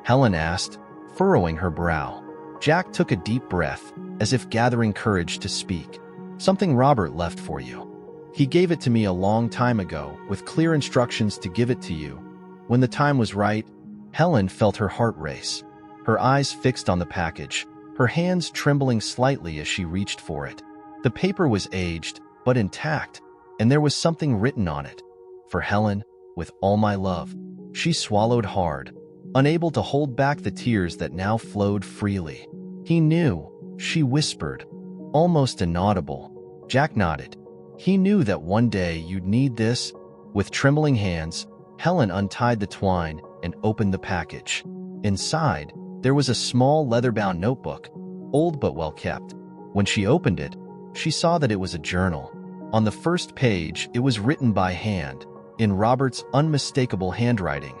Helen asked, furrowing her brow. Jack took a deep breath, as if gathering courage to speak. "Something Robert left for you. He gave it to me a long time ago, with clear instructions to give it to you. When the time was right." Helen felt her heart race, her eyes fixed on the package, her hands trembling slightly as she reached for it. The paper was aged, but intact, and there was something written on it. "For Helen, with all my love." She swallowed hard, unable to hold back the tears that now flowed freely. "He knew," she whispered, almost inaudible. Jack nodded. "He knew that one day you'd need this." With trembling hands, Helen untied the twine and opened the package. Inside, there was a small leather-bound notebook, old but well kept. When she opened it, she saw that it was a journal. On the first page, it was written by hand, in Robert's unmistakable handwriting.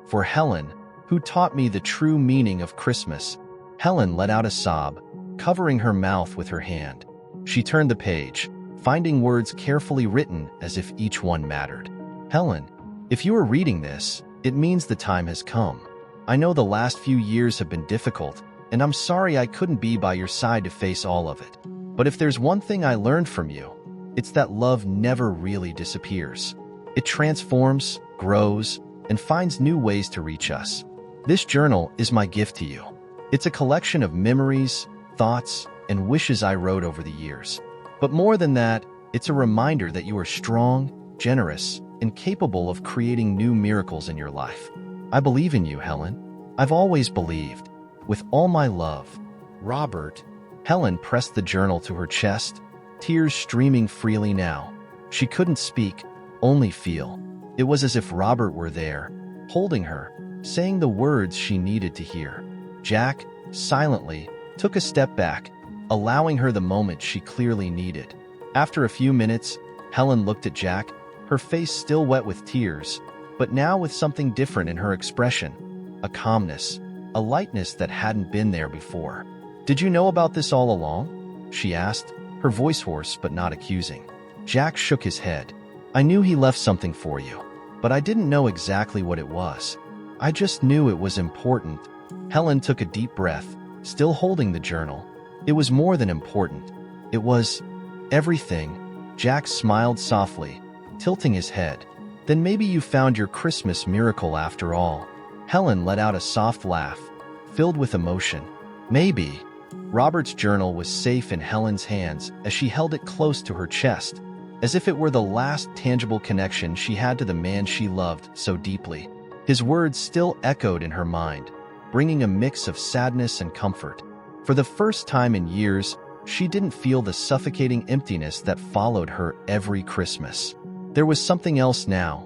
"For Helen, who taught me the true meaning of Christmas." Helen let out a sob, covering her mouth with her hand. She turned the page, finding words carefully written as if each one mattered. "Helen, if you are reading this, it means the time has come. I know the last few years have been difficult, and I'm sorry I couldn't be by your side to face all of it. But if there's one thing I learned from you, it's that love never really disappears. It transforms, grows, and finds new ways to reach us. This journal is my gift to you. It's a collection of memories, thoughts, and wishes I wrote over the years. But more than that, it's a reminder that you are strong, generous, and capable of creating new miracles in your life. I believe in you, Helen. I've always believed. With all my love. Robert." Helen pressed the journal to her chest, tears streaming freely now. She couldn't speak, only feel. It was as if Robert were there, holding her, saying the words she needed to hear. Jack, silently, took a step back, allowing her the moment she clearly needed. After a few minutes, Helen looked at Jack, her face still wet with tears, but now with something different in her expression. A calmness, a lightness that hadn't been there before. "Did you know about this all along?" she asked, her voice hoarse but not accusing. Jack shook his head. "I knew he left something for you, but I didn't know exactly what it was. I just knew it was important." Helen took a deep breath, still holding the journal. "It was more than important. It was everything." Jack smiled softly, tilting his head. "Then maybe you found your Christmas miracle after all." Helen let out a soft laugh, filled with emotion. "Maybe." Robert's journal was safe in Helen's hands as she held it close to her chest, as if it were the last tangible connection she had to the man she loved so deeply. His words still echoed in her mind, bringing a mix of sadness and comfort. For the first time in years, she didn't feel the suffocating emptiness that followed her every Christmas. There was something else now,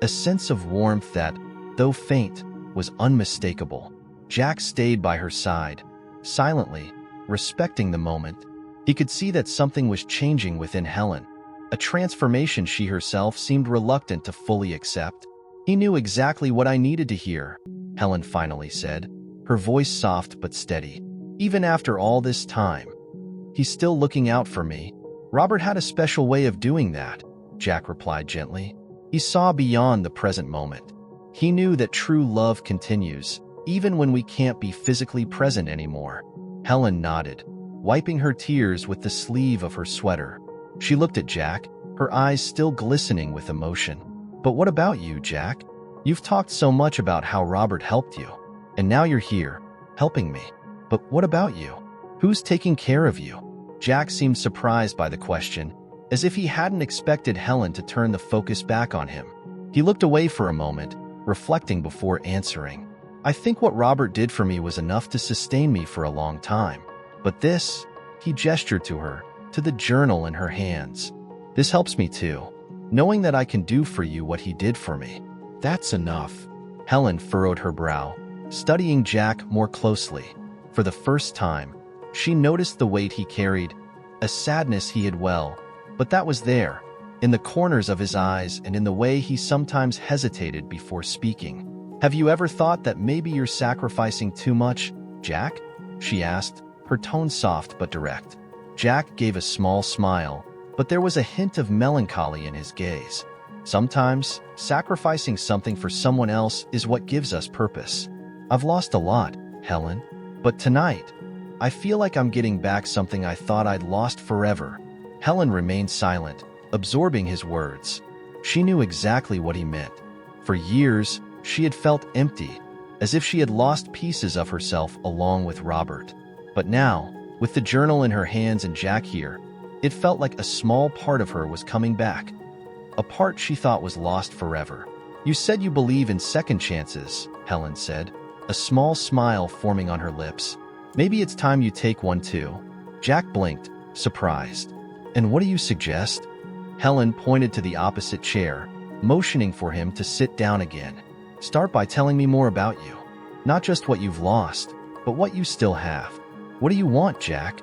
a sense of warmth that, though faint, was unmistakable. Jack stayed by her side, silently, respecting the moment. He could see that something was changing within Helen. a transformation she herself seemed reluctant to fully accept. "He knew exactly what I needed to hear," Helen finally said, her voice soft but steady. "Even after all this time, he's still looking out for me." "Robert had a special way of doing that," Jack replied gently. "He saw beyond the present moment. He knew that true love continues, even when we can't be physically present anymore." Helen nodded, wiping her tears with the sleeve of her sweater. She looked at Jack, her eyes still glistening with emotion. "But what about you, Jack? You've talked so much about how Robert helped you, and now you're here, helping me. But what about you? Who's taking care of you?" Jack seemed surprised by the question, as if he hadn't expected Helen to turn the focus back on him. He looked away for a moment, reflecting before answering. "I think what Robert did for me was enough to sustain me for a long time. But this," he gestured to her, to the journal in her hands, "this helps me too. Knowing that I can do for you what he did for me. That's enough." Helen furrowed her brow, studying Jack more closely. For the first time, she noticed the weight he carried, a sadness he hid well, but that was there, in the corners of his eyes and in the way he sometimes hesitated before speaking. "Have you ever thought that maybe you're sacrificing too much, Jack?" she asked, her tone soft but direct. Jack gave a small smile, but there was a hint of melancholy in his gaze. "Sometimes, sacrificing something for someone else is what gives us purpose. I've lost a lot, Helen, but tonight, I feel like I'm getting back something I thought I'd lost forever." Helen remained silent, absorbing his words. She knew exactly what he meant. For years, she had felt empty, as if she had lost pieces of herself along with Robert. But now, with the journal in her hands and Jack here, it felt like a small part of her was coming back. A part she thought was lost forever. "You said you believe in second chances," Helen said, a small smile forming on her lips. "Maybe it's time you take one too." Jack blinked, surprised. "And what do you suggest?" Helen pointed to the opposite chair, motioning for him to sit down again. "Start by telling me more about you. Not just what you've lost, but what you still have. What do you want, Jack?"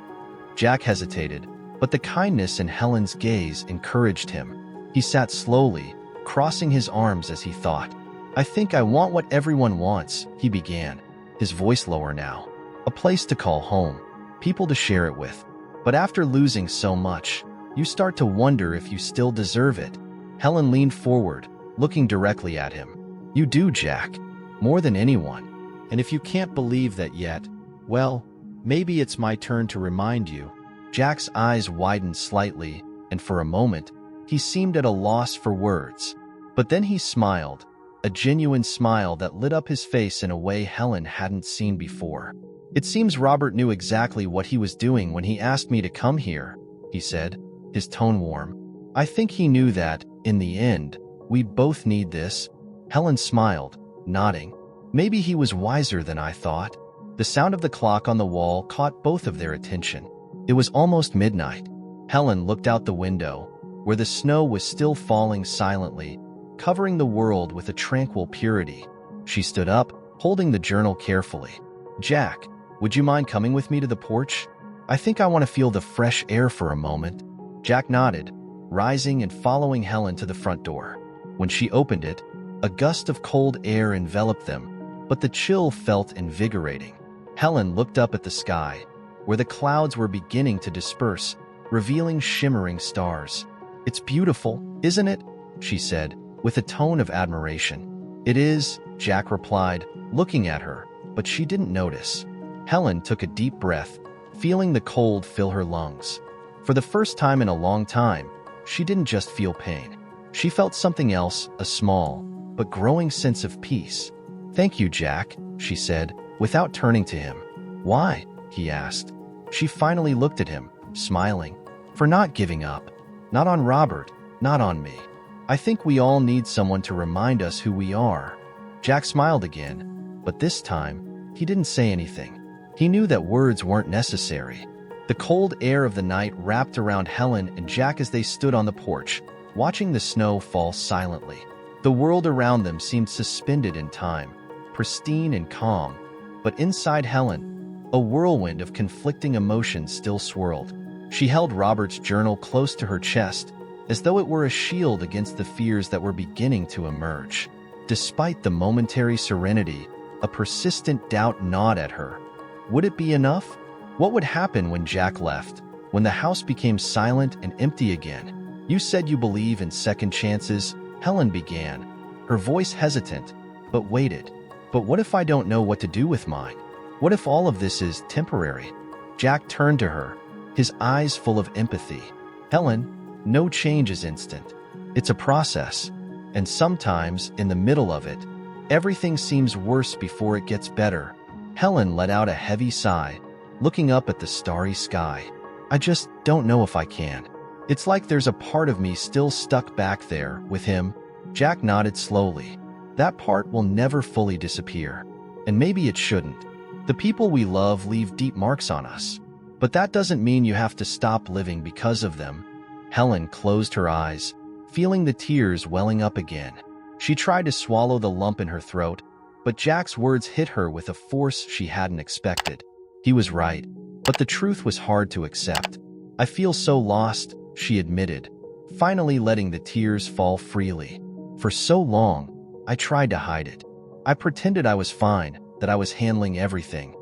Jack hesitated, but the kindness in Helen's gaze encouraged him. He sat slowly, crossing his arms as he thought. "I think I want what everyone wants," he began, his voice lower now. "A place to call home, people to share it with. But after losing so much, you start to wonder if you still deserve it." Helen leaned forward, looking directly at him. "You do, Jack, more than anyone. And if you can't believe that yet, well, maybe it's my turn to remind you." Jack's eyes widened slightly, and for a moment, he seemed at a loss for words. But then he smiled, a genuine smile that lit up his face in a way Helen hadn't seen before. "It seems Robert knew exactly what he was doing when he asked me to come here," he said, his tone warm. "I think he knew that, in the end, we both need this." Helen smiled, nodding. "Maybe he was wiser than I thought." The sound of the clock on the wall caught both of their attention. It was almost midnight. Helen looked out the window, where the snow was still falling silently, covering the world with a tranquil purity. She stood up, holding the journal carefully. "Jack, would you mind coming with me to the porch? I think I want to feel the fresh air for a moment." Jack nodded, rising and following Helen to the front door. When she opened it, a gust of cold air enveloped them, but the chill felt invigorating. Helen looked up at the sky, where the clouds were beginning to disperse, revealing shimmering stars. "It's beautiful, isn't it?" she said, with a tone of admiration. "It is," Jack replied, looking at her, but she didn't notice. Helen took a deep breath, feeling the cold fill her lungs. For the first time in a long time, she didn't just feel pain. She felt something else, a small, but growing sense of peace. "Thank you, Jack," she said, without turning to him. "Why?" he asked. She finally looked at him, smiling. "For not giving up. Not on Robert, not on me. I think we all need someone to remind us who we are." Jack smiled again, but this time, he didn't say anything. He knew that words weren't necessary. The cold air of the night wrapped around Helen and Jack as they stood on the porch, watching the snow fall silently. The world around them seemed suspended in time, pristine and calm, but inside Helen, a whirlwind of conflicting emotions still swirled. She held Robert's journal close to her chest, as though it were a shield against the fears that were beginning to emerge. Despite the momentary serenity, a persistent doubt gnawed at her. Would it be enough? What would happen when Jack left, when the house became silent and empty again? You said you believe in second chances, Helen began, her voice hesitant, but waited. But what if I don't know what to do with mine? What if all of this is temporary? Jack turned to her, his eyes full of empathy. Helen, no change is instant. It's a process, and sometimes, in the middle of it, everything seems worse before it gets better. Helen let out a heavy sigh, looking up at the starry sky. I just don't know if I can. It's like there's a part of me still stuck back there with him. Jack nodded slowly. That part will never fully disappear. And maybe it shouldn't. The people we love leave deep marks on us. But that doesn't mean you have to stop living because of them. Helen closed her eyes, feeling the tears welling up again. She tried to swallow the lump in her throat, but Jack's words hit her with a force she hadn't expected. He was right, but the truth was hard to accept. I feel so lost, she admitted, finally letting the tears fall freely. For so long, I tried to hide it. I pretended I was fine, that I was handling everything.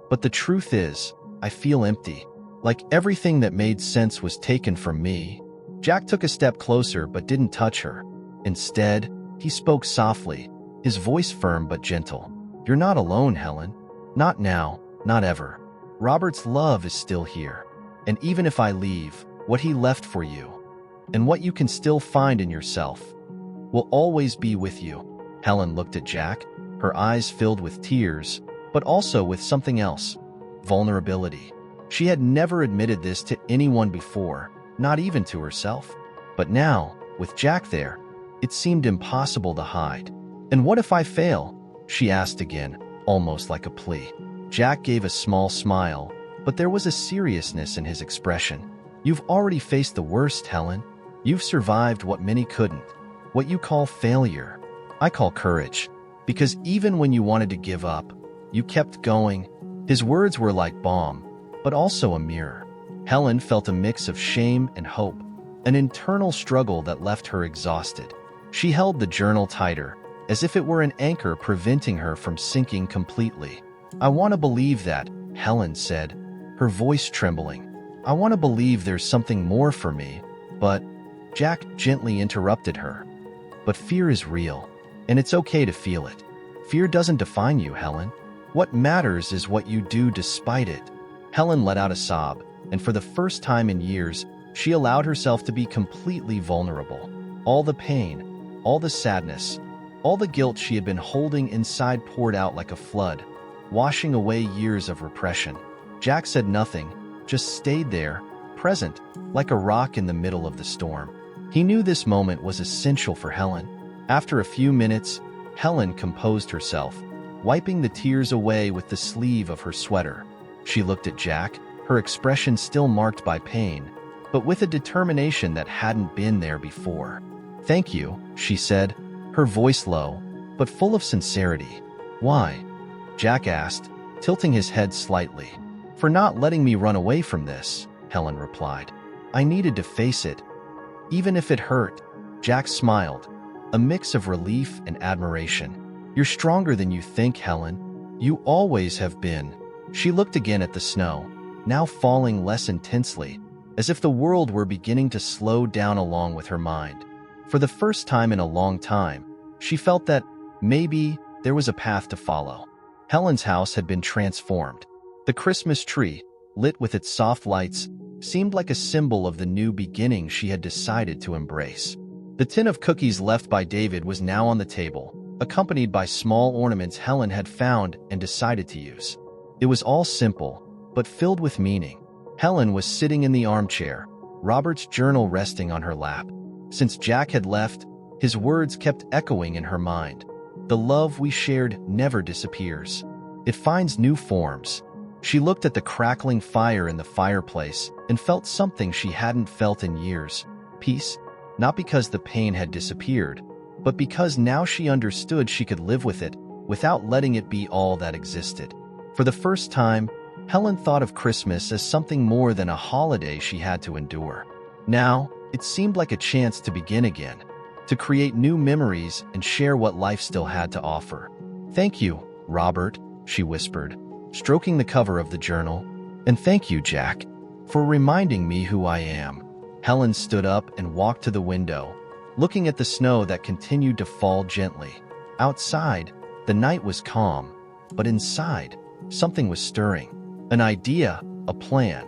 But the truth is, I feel empty, like everything that made sense was taken from me. Jack took a step closer but didn't touch her. Instead, he spoke softly, his voice firm but gentle. You're not alone, Helen. Not now, not ever. Robert's love is still here. And even if I leave, what he left for you, and what you can still find in yourself, will always be with you. Helen looked at Jack, her eyes filled with tears, but also with something else, vulnerability. She had never admitted this to anyone before, not even to herself. But now, with Jack there, it seemed impossible to hide. And what if I fail? She asked again, almost like a plea. Jack gave a small smile, but there was a seriousness in his expression. You've already faced the worst, Helen. You've survived what many couldn't. What you call failure, I call courage. Because even when you wanted to give up, you kept going. His words were like balm, but also a mirror. Helen felt a mix of shame and hope, an internal struggle that left her exhausted. She held the journal tighter, as if it were an anchor preventing her from sinking completely. I want to believe that, Helen said, her voice trembling. I want to believe there's something more for me, but Jack gently interrupted her. But fear is real, and it's okay to feel it. Fear doesn't define you, Helen. What matters is what you do despite it. Helen let out a sob, and for the first time in years, she allowed herself to be completely vulnerable. All the pain, all the sadness, all the guilt she had been holding inside poured out like a flood, washing away years of repression. Jack said nothing, just stayed there, present, like a rock in the middle of the storm. He knew this moment was essential for Helen. After a few minutes, Helen composed herself, wiping the tears away with the sleeve of her sweater. She looked at Jack, her expression still marked by pain, but with a determination that hadn't been there before. Thank you, she said, her voice low, but full of sincerity. Why? Jack asked, tilting his head slightly. For not letting me run away from this, Helen replied. I needed to face it, even if it hurt. Jack smiled, a mix of relief and admiration. You're stronger than you think, Helen. You always have been. She looked again at the snow, now falling less intensely, as if the world were beginning to slow down along with her mind. For the first time in a long time, she felt that maybe there was a path to follow. Helen's house had been transformed. The Christmas tree, lit with its soft lights, seemed like a symbol of the new beginning she had decided to embrace. The tin of cookies left by David was now on the table, accompanied by small ornaments Helen had found and decided to use. It was all simple, but filled with meaning. Helen was sitting in the armchair, Robert's journal resting on her lap. Since Jack had left, his words kept echoing in her mind. The love we shared never disappears. It finds new forms. She looked at the crackling fire in the fireplace and felt something she hadn't felt in years. Peace, not because the pain had disappeared, but because now she understood she could live with it without letting it be all that existed. For the first time, Helen thought of Christmas as something more than a holiday she had to endure. Now, It seemed like a chance to begin again, to create new memories and share what life still had to offer. "Thank you, Robert," she whispered, stroking the cover of the journal. "And thank you, Jack, for reminding me who I am." Helen stood up and walked to the window, looking at the snow that continued to fall gently. Outside, the night was calm, but inside, something was stirring. An idea, a plan,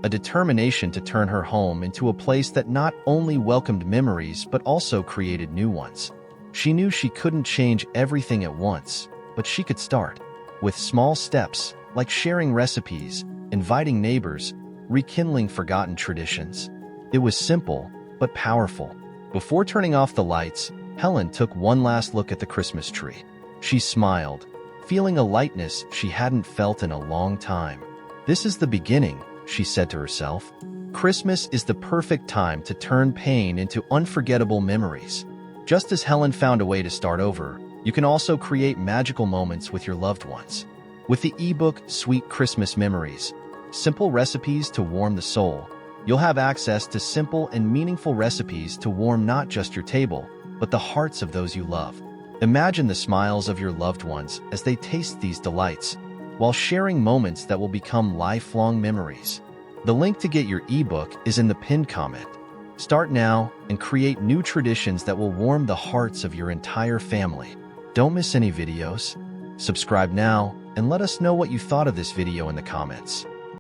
a determination to turn her home into a place that not only welcomed memories but also created new ones. She knew she couldn't change everything at once, but she could start with small steps, like sharing recipes, inviting neighbors, rekindling forgotten traditions. It was simple, but powerful. Before turning off the lights, Helen took one last look at the Christmas tree. She smiled, feeling a lightness she hadn't felt in a long time. "This is the beginning," she said to herself. "Christmas is the perfect time to turn pain into unforgettable memories." Just as Helen found a way to start over, you can also create magical moments with your loved ones. With the ebook Sweet Christmas Memories, Simple Recipes to Warm the Soul, you'll have access to simple and meaningful recipes to warm not just your table, but the hearts of those you love. Imagine the smiles of your loved ones as they taste these delights, while sharing moments that will become lifelong memories. The link to get your ebook is in the pinned comment. Start now and create new traditions that will warm the hearts of your entire family. Don't miss any videos. Subscribe now and let us know what you thought of this video in the comments.